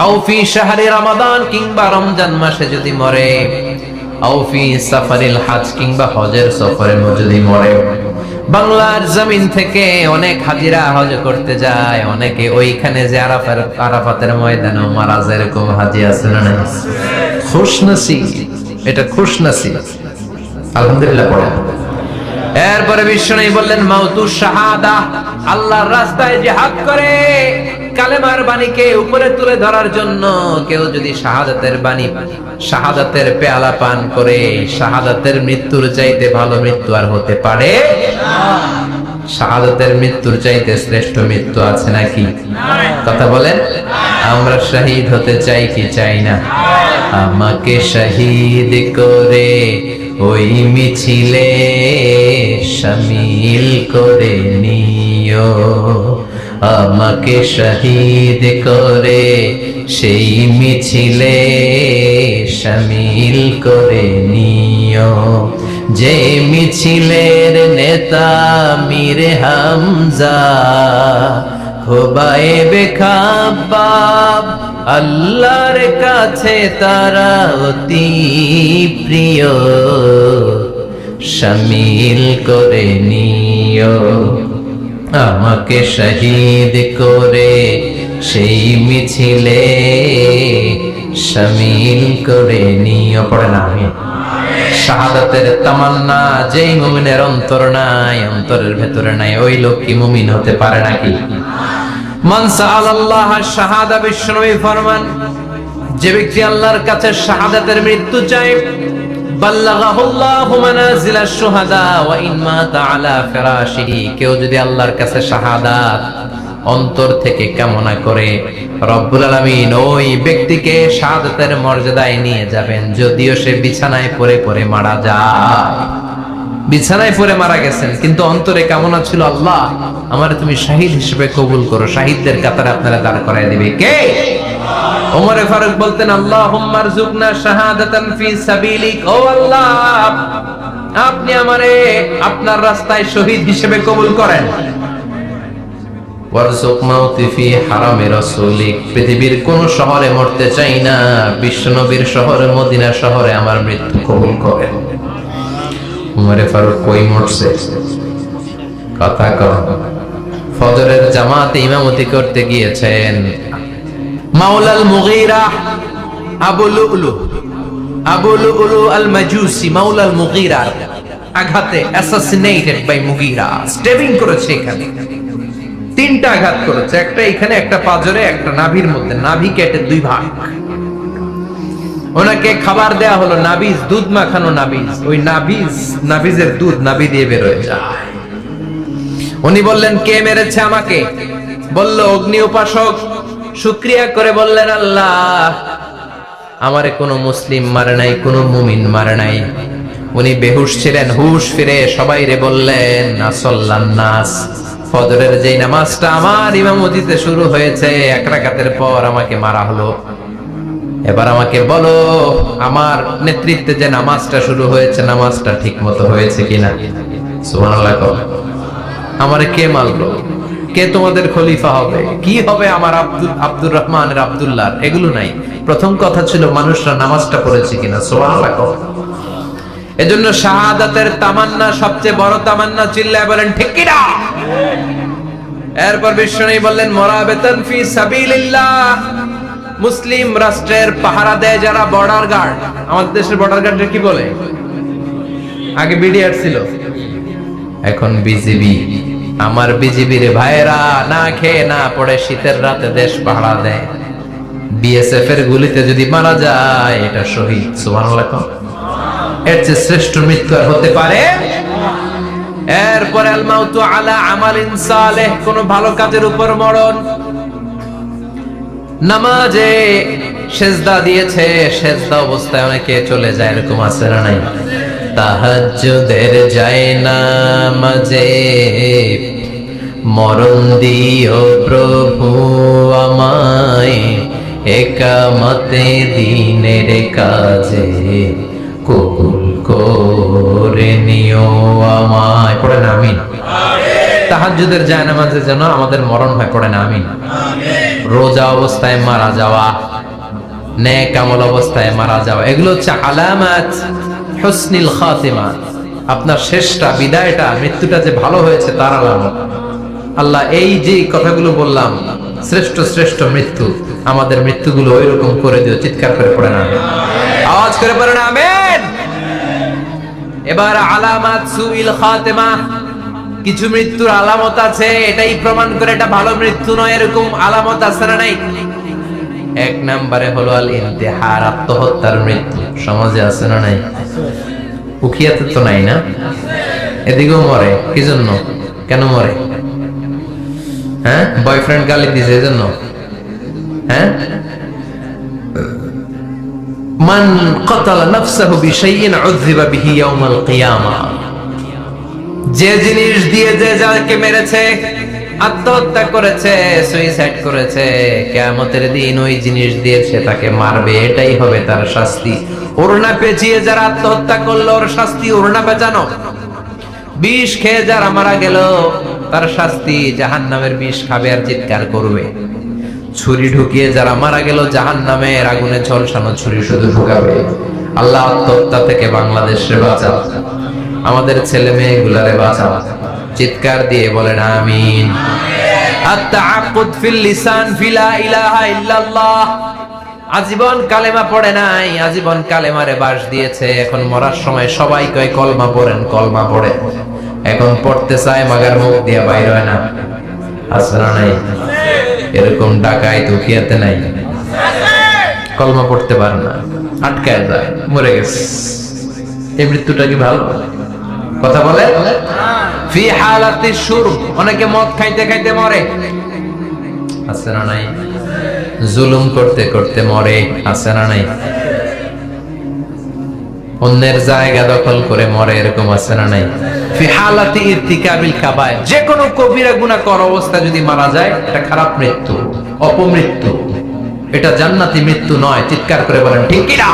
আও ফি শাহরি রমাদান, কিংবা রমজান মাসে যদি মরে, আও ফি সাফারিল হজ, কিংবা হজের সফরে যদি মরে। বাংলার জমিন থেকে অনেক হাজিরা হজ করতে যায়, অনেকে ওইখানে যে আরাফাতের ময়দানে মারা যায়, এরকম হাজি আছে না? খুশনসিব, এটা খুশনসিব। আলহামদুলিল্লাহ পড়েন। এরপরে বিশ্বনবী বললেন মাউতুশ শাহাদা, আল্লাহর রাস্তায় জিহাদ করে কালেমার বাণীকে উপরে তুলে ধরার জন্য কেউ যদি শাহাদাতের বাণী, শাহাদাতের পেয়ালা পান করে, শাহাদাতের মৃত্যুর চাইতে ভালো মৃত্যু আর হতে পারে না। শাহাদাতের মৃত্যুর চাইতে শ্রেষ্ঠ মৃত্যু আছে নাকি? কথা বলেন। আমরা শহীদ হতে চাই কি চাই না? আমাকে শহীদ করে ওই মিছিলে শামিল করে নিও, আমাকে শহীদ করে সেই মিছিলে শামিল করে নিও, যে মিছিলের নেতা মীর হামজা, খোবায়েবে খাব্বাব, আল্লাহর কাছে তারা অতি প্রিয়, শামিল করে নিও। আমাকে শহীদ করে সেই মিছিলে শামিল করে নিও। পড়ে না আমি শাহাদাতের তামান্না যেই মুমিনের অন্তর নাই, অন্তরের ভেতরে নাই, ওই লোক কি মুমিন হতে পারে নাকি? মান সাআলাল্লাহ শাহাদা, বিশ্বনবী ফরমান, যে ব্যক্তি আল্লাহর কাছে শাহাদাতের মৃত্যু চায়, বাল্লাগাহুল্লাহু মানাজিলাশ শুহাদা ওয়া ইন মাতা আলা ফিরাশিহি, কেউ যদি আল্লাহর কাছে শাহাদাত অন্তর থেকে কামনা করে, রব্বুল আলামিন ওই ব্যক্তিকে শাহাদাতের মর্যাদায় নিয়ে যাবেন, যদিও সে বিছানায় পড়ে পড়ে মারা যায়। বিছানায় পড়ে মারা গেছেন, কিন্তু অন্তরে কামনা ছিল, আল্লাহ আমারে তুমি শাহিদ হিসেবে কবুল করো। শাহিদদের কাতারে আপনারা দাঁড় করায় দিবে কে? ওমর ফারুক বলতেন, আল্লাহুম্মা রযুকনা শাহাদাতান ফি সাবিলিক, ও আল্লাহ আপনি আমারে আপনার রাস্তায় শহীদ হিসেবে কবুল করেন। ওয়ারযুক মাউতি ফি হারামে রাসূলিক, পৃথিবীর কোন শহরে মরতে চাই না, বিশ্বনবীর শহরে মদিনা শহরে আমার মৃত্যু কবুল করেন। ওমর ফারুক কই মরছে? কথা কর। ফজরের জামাতে ইমামতি করতে গিয়েছেন মাওলাল মুগীরা আবু লুলু আল মাজুসি, মাওলাল মুগীরা আঘাতে অ্যাসাসিনেটেড বাই মুগীরা, স্টেবিং করেছে এখানে, তিনটা আঘাত করেছে, একটা এখানে, একটা পাজরে, একটা নাভির মধ্যে, নাভি কেটে দুই ভাগ। ওনাকে খাবার দেয়া হলো নাবিজ, দুধ মাখানো নাবিজ, ওই নাবিজের দুধ নাভি দিয়ে বের হয়ে যায়। উনি বললেন, কে মেরেছে আমাকে? বলল, অগ্নি উপাসক। শুকরিয়া করে বললেন, আল্লাহ আমারে কোনো মুসলিম মারে নাই, কোনো মুমিন মারে নাই। উনি বেহুশ ছিলেন, হুশ ফিরে সবাই রে বললেন, আসল্লান নাস, ফজরের যেই নামাজটা আমার ইমামতিতে শুরু হয়েছে, এক রাকাতের পর আমাকে মারা হলো। এবার আমাকে বলো, আমার নেতৃত্বে যে নামাজটা শুরু হয়েছে, নামাজটা ঠিক মতো হয়েছে কিনা? সুবহানাল্লাহ। আমারে কে মারলো? কে তোমাদের খলিফা হবে? কি হবে আমার আব্দুর রহমানের, আব্দুল্লাহ? এগুলো নাই, প্রথম কথা ছিল মানুষরা নামাজটা পড়েছে কিনা। সুবহানাল্লাহ। এজন্য শাহাদাতের তামান্না সবচেয়ে বড় তামান্না, চিল্লায় বলেন ঠিক কিনা? এরপর বিশ্বনবী বললেন, মুরাবিতান ফি সাবিলিল্লাহ, মুসলিম রাষ্ট্রের পাহারা দেয় যারা, বর্ডার গার্ড। আমাদের দেশের বর্ডার গার্ডরা কি বলে? আগে বিডিআর ছিল, এখন বিজিবি। আমার বিজিবির ভাইয়েরা না খেয়ে না পড়ে শীতের রাতে দেশ পাহারা দেয়। বিএসএফ এর গুলিতে যদি মারা যায়, এটা শহীদ। সুবহানাল্লাহ। এর চেয়ে শ্রেষ্ঠ মৃত্যু আর হতে পারে? এরপরে আল মাউতু আলা আমালিন সালেহ, কোন ভালো কাজের উপর মরণ। নামাজে সেজদা দিয়েছে, সেজদা অবস্থায় অনেকে চলে যায়, এরকম আছে না নাই? তাহাজ্জুদের যায় নামাজে মরণ দিও প্রভু আমায়, একামতে দিনের কাজে কবুল করে নিও আমায়। পড়েন আমিন। তাহাজ্জুদের যায় নামাজে যেন আমাদের মরণ হয়, পড়েন আমিন। রোজা অবস্থায় মারা যাওয়া, নেক আমল অবস্থায় মারা যাওয়া, এগুলো হচ্ছে আলামাত হুসনিল খাতিমা। আপনার শেষটা, বিদায়টা, মৃত্যুটা যে ভালো হয়েছে তার আলামত। আল্লাহ এই যে কথাগুলো বললাম, শ্রেষ্ঠ শ্রেষ্ঠ মৃত্যু, আমাদের মৃত্যুগুলো ওইরকম করে দিও। চিৎকার করে পড়েন আমিন, আওয়াজ করে পড়েন আমিন। এবার আলামাত সুইল খাতিমা, কিছু মৃত্যুর আলামত আছে, এটাই প্রমাণ করে এটা ভালো মৃত্যু নয়, এরকম আলামত আছে না নাই? এক নম্বরে হলো আল ইন্তিহার, আত্মহত্যার মৃত্যু। সমাজে আছে না নাই? উখিয়াতে তো নাই না? এদিকেও মরে, কি জন্য? কেন মরে? হ্যাঁ, বয়ফ্রেন্ড গালি দিয়েছে এজন্য? হ্যাঁ, মান ক্বাতালা নাফসাহু বিশাইইন উযযিবা বিহি ইয়াওমাল কিয়ামাহ, যে জিনিস দিয়ে যে যাকে মেরেছে, আত্মহত্যা করেছে, সুইসাইড করেছে, কিয়ামতের দিন ওই জিনিস দিয়ে সে তাকে মারবে, এটাই হবে তার শাস্তি। ওড়না পেঁচিয়ে যারা আত্মহত্যা করলো, ওর শাস্তি ওড়না পেঁচানো। বিষ খেয়ে যারা মারা গেল, তার শাস্তি জাহান্নামের বিষ খাবে আর চিৎকার করবে। ছুরি ঢুকিয়ে যারা মারা গেল, জাহান্নামের আগুনে ঝলসানো ছুরি শুধু ঢুকাবে। আল্লাহ আত্মহত্যা থেকে বাংলাদেশে বাঁচাও, আমাদের ছেলে মেয়েগুলারে বাঁচাও। চিৎকার দিয়ে বলেন আমিন। আত-তাআক্কুদ ফিল লিসান ফি লা ইলাহা ইল্লাল্লাহ, আজীবন কালেমা পড়ে নাই, আজীবন কালেমারে বাস দিয়েছে, এখন মরার সময় সবাই কয় কলমা পড়েন, কলমা পড়ে, এখন পড়তে চায় মাগার মুখ দিয়ে বাইর হয় না। আছে না নাই? এরকম ডাকায় তো কিয়াতে নাই, কলমা পড়তে পারে না, আটকায় যায়, মরে গেছে। এই মৃত্যুটা কি ভালো কথা বলে? ফি হালাতি শুরব, অনেকে মদ খাইতে খাইতে মরে, আছে না নাই? জুলুম করতে করতে মরে, আছে না নাই? অন্যের জায়গা দখল করে মরে, এরকম আছে না নাই? ফি হালাতি ইরতিকাবিল কাবায়ের, যে কোনো কবিরা গুনাহ কর অবস্থা যদি মারা যায়, এটা খারাপ মৃত্যু, অপমৃত্যু, এটা জান্নাতি মৃত্যু নয়। চিৎকার করে বলেন ঠিক কি না?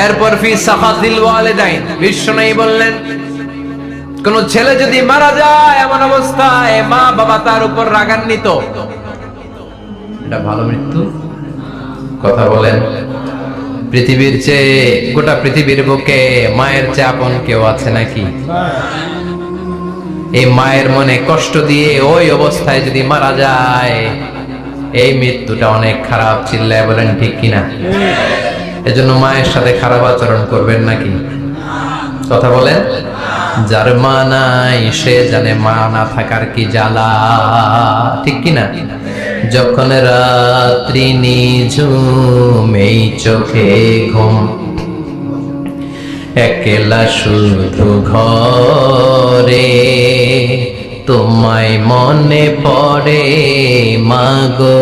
এরপর ফি সাখাতিল ওয়ালিদাইন, বিশ্বনবী বললেন কোন ছেলে যদি মারা যায় এমন অবস্থায় মা বাবা তার উপর রাগান্বিত, এটা ভালো মৃত্যু? কথা বলেন। পৃথিবীর চেয়ে, গোটা পৃথিবীর বুকে মায়ের চেয়ে আপন কেউ আছে নাকি? এই মায়ের মনে কষ্ট দিয়ে ওই অবস্থায় যদি মারা যায়, এই মৃত্যুটা অনেক খারাপ। চিল্লায় বলেন ঠিক কিনা? এজন্য মায়ের সাথে খারাপ আচরণ করবেন নাকি? কথা বলেন। যার মা নাই সে জানে মা না থাকার কি জ্বালা, ঠিক কিনা? যখন রাত্রি নিঝুম এই চোখে ঘুম, একলা শুধু ঘরে, তোমায় মনে পড়ে মাগো,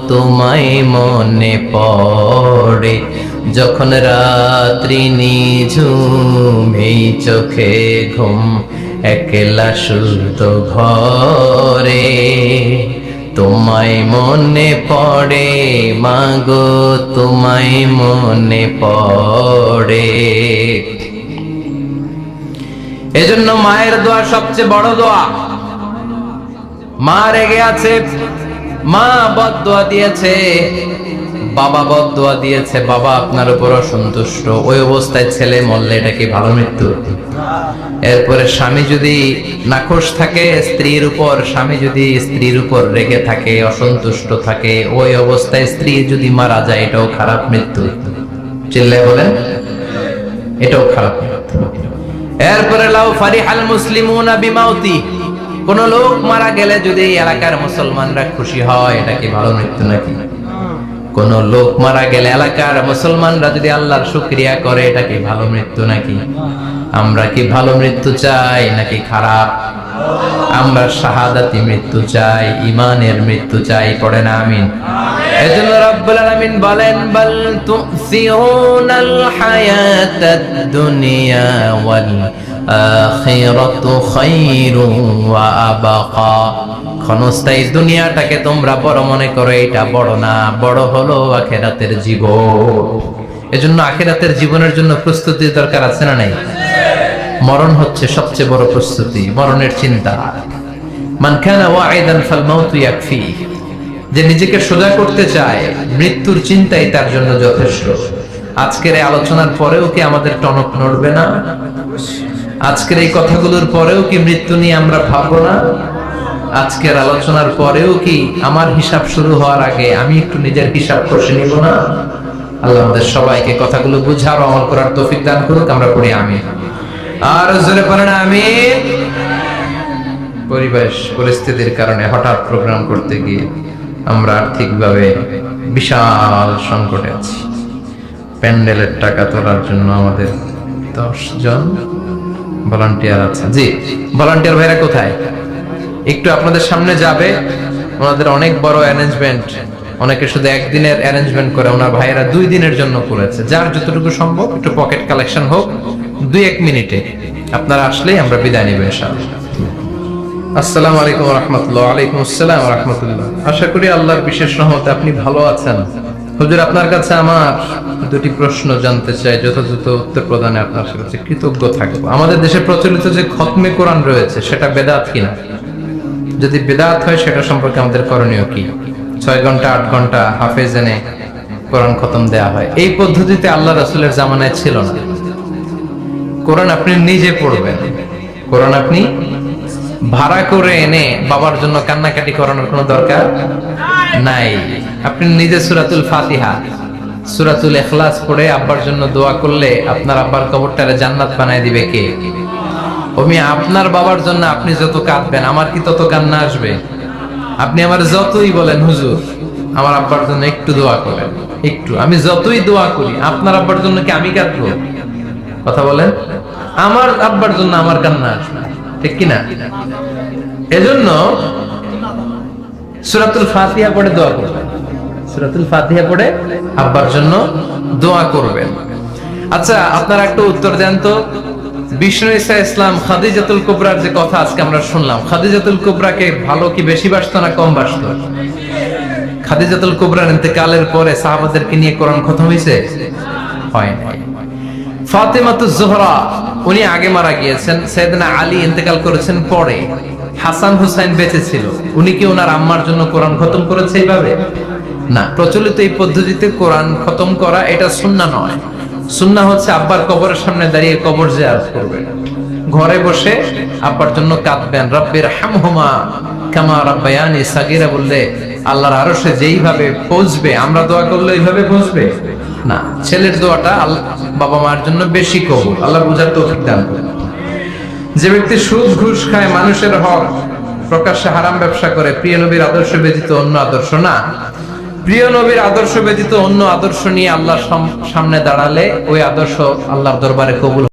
তোমায় মনে পড়ে, যখন রাত্রি নিঝুম এই চোখে ঘুম, একলা শুধু ঘরে, তোমায় মনে পড়ে মাগো, তোমায় মনে পড়ে। এজন্য মায়ের দোয়া সবচেয়ে বড় দোয়া। মা রেগে আছে, মা বদদোয়া দিয়েছে, বাবা বদদোয়া দিয়েছে, বাবা আপনার উপর অসন্তুষ্ট, ওই অবস্থায় ছেলে মরলে এটা কি ভালো মৃত্যু? এরপরে স্বামী যদি নাখোশ থাকে স্ত্রীর উপর, স্বামী যদি স্ত্রীর উপর রেগে থাকে, অসন্তুষ্ট থাকে, ওই অবস্থায় স্ত্রী যদি মারা যায়, এটাও খারাপ মৃত্যু। চিল্লায় বলেন এটাও খারাপ মৃত্যু। এরপরে লাউ ফারিহাল মুসলিমুনা বিমাউতি, কোন লোক মারা গেলে যদি এলাকার মুসলমানরা খুশি হয়, এটা কি ভালো মৃত্যু নাকি? কোন লোক মারা গেলে এলাকার মুসলমানরা যদি আল্লাহর শুকরিয়া করে, এটা কি ভালো মৃত্যু নাকি? আমরা কি ভালো মৃত্যু চাই নাকি খারাপ? আমরা শাহাদাতি মৃত্যু চাই, ঈমানের মৃত্যু চাই, পড়েন আমিন। এজন্য রব্বুল আলামিন বলেন বাল তুসিরুনাল হায়াতাদ দুনিয়া ওয়াল আখিরাতু খায়রুন ওয়া আবাকা, ক্ষণস্থায়ী দুনিয়াটাকে তোমরা বড় মনে করো, এটা বড় না, বড় হলো আখিরাতের জীবন। এজন্য আখিরাতের জীবনের জন্য প্রস্তুতি দরকার, আছে না নাই? মরণ হচ্ছে সবচেয়ে বড় প্রস্তুতি, মরণের চিন্তা। মান কানা ওয়াইদান ফাল মাউতু ইয়াকফি, যে নিজেকে সোজা করতে চায় মৃত্যুর চিন্তাই তার জন্য যথেষ্ট। আজকের এই আলোচনার পরেও কি আমাদের টনক নড়বে না? আজকের এই কথাগুলোর পরেও কি মৃত্যু নিয়ে আমরা ভাববো না? আজকের আলোচনার পরেও কি আমার হিসাব শুরু হওয়ার আগে আমি একটু নিজের হিসাব কষে নিব না? আল্লাহ আমাদের সবাইকে কথাগুলো বুঝার ও আমল করার তৌফিক দান করুক। আমরা পড়ি আমিন। আর জোরে পড়েন আমিন। পরিবেশ পরিস্থিতির কারণে হঠাৎ প্রোগ্রাম করতে গিয়ে আমরা আর্থিকভাবে বিশাল সংকটে আছি। প্যান্ডেলের টাকা তোলার জন্য আমাদের 10 জন ভলান্টিয়ার আছে। জি, ভলান্টিয়ার ভাইরা কোথায়? একটু আপনাদের সামনে যাবে। ওনাদের অনেক বড় অ্যারেঞ্জমেন্ট, অনেকে শুধু একদিনের অ্যারেঞ্জমেন্ট করে, ওনার ভাইয়েরা 2 দিনের জন্য করেছে। যার যতটুকু সম্ভব একটু পকেট কালেকশন হোক 2-1 মিনিটে। আপনারা আসলেই আমরা বিদায় নিব ইনশাআল্লাহ। আসসালামু আলাইকুম ওয়া রাহমাতুল্লাহ। ওয়া আলাইকুম আসসালাম ওয়া রাহমাতুল্লাহ। আশা করি আল্লাহর বিশেষ রহমতে আপনি ভালো আছেন। হুজুর, আপনার কাছে আমার 2টি প্রশ্ন জানতে চাই, যথাযথ উত্তর প্রদানে আপনার কাছে কৃতজ্ঞ থাকবো। আমাদের দেশে প্রচলিত যে খতমে কোরআন রয়েছে সেটা বেদাত কিনা? যদি বেদাত হয় সেটা সম্পর্কে আমাদের করণীয় কি? 6 ঘন্টা 8 ঘন্টা হাফেজ এনে কোরআন খতম দেয়া হয়, এই পদ্ধতিতে আল্লাহ রাসূলের জামানায় ছিল না। কোরআন আপনি নিজে পড়বেন, কোরআন আপনি ভাড়া করে এনে বাবার জন্য কান্নাকাটি করানোর কোনো দরকার নাই। আপনি নিজে সূরাতুল ফাতিহা, সূরাতুল ইখলাস পড়ে আব্বার জন্য দোয়া করলে আপনার আব্বার কবরটারে জান্নাত বানায় দিবে কে? আপনার বাবার জন্য আপনি যত কাঁদবেন, আমার কি তত কান্না আসবে? আপনি আমার যতই বলেন হুজুর আমার আব্বার জন্য একটু দোয়া করেন, একটু, আমি যতই দোয়া করি আপনার আব্বার জন্য কি আমি কাঁদবো? কথা বলেন, আমার আব্বার জন্য আমার কান্না আসবে, ঠিক কিনা? এজন্য সূরাতুল ফাতিহা পড়ে দোয়া করবেন, সূরাতুল ফাতিহা পড়ে আব্বার জন্য দোয়া করবেন। আচ্ছা, আপনারা একটু উত্তর দেন তো, বিষ্ণু ঈসা ইসলাম খাদিজাতুল কুবরার যে কথা আজকে আমরা শুনলাম, খাদিজাতুল কুবরাকে ভালো কি বেশি বাসতো না কম বাসতো? খাদিজাতুল কুবরার ইন্তেকালের পরে সাহাবাদেরকে নিয়ে কোরআন খতম হয়েছে? হয় নাই। ফাতেমাতুজ জোহরা উনি আগে মারা গিয়েছেন, সাইয়েদনা আলী ইন্তেকাল করেছেন পরে, হাসান হুসাইন বেঁচে ছিল, উনি কি ওনার আম্মার জন্য কোরআন খতম করেছে এইভাবে? না, প্রচলিত এই পদ্ধতিতে কোরআন খতম করা এটা সুন্নাহ নয়। সুন্নাহ হচ্ছে আব্বার কবরের সামনে দাঁড়িয়ে কবর জিয়ারত করবেন, ঘরে বসে আব্বার জন্য কাঁদবেন, রব্বির হামহুমা কামা রাব্বায়ানি সাগীরা বললে আল্লাহর আরশে যেইভাবে পৌঁছবে, আমরা দোয়া করলে এইভাবে পৌঁছবে না। ছেলের দোয়াটা বাবা মার জন্য বেশি কবুল, আল্লাহ বুঝার তৌফিক দান করেন। যে ব্যক্তি সুদ ঘুষ খায়, মানুষের হক প্রকাশ্যে হারাম ব্যবসা করে, প্রিয় নবীর আদর্শ ব্যতীত অন্য আদর্শ না, প্রিয় নবীর আদর্শ ব্যতীত অন্য আদর্শ নিয়ে আল্লাহর সামনে দাঁড়ালে ওই আদর্শ আল্লাহর দরবারে কবুল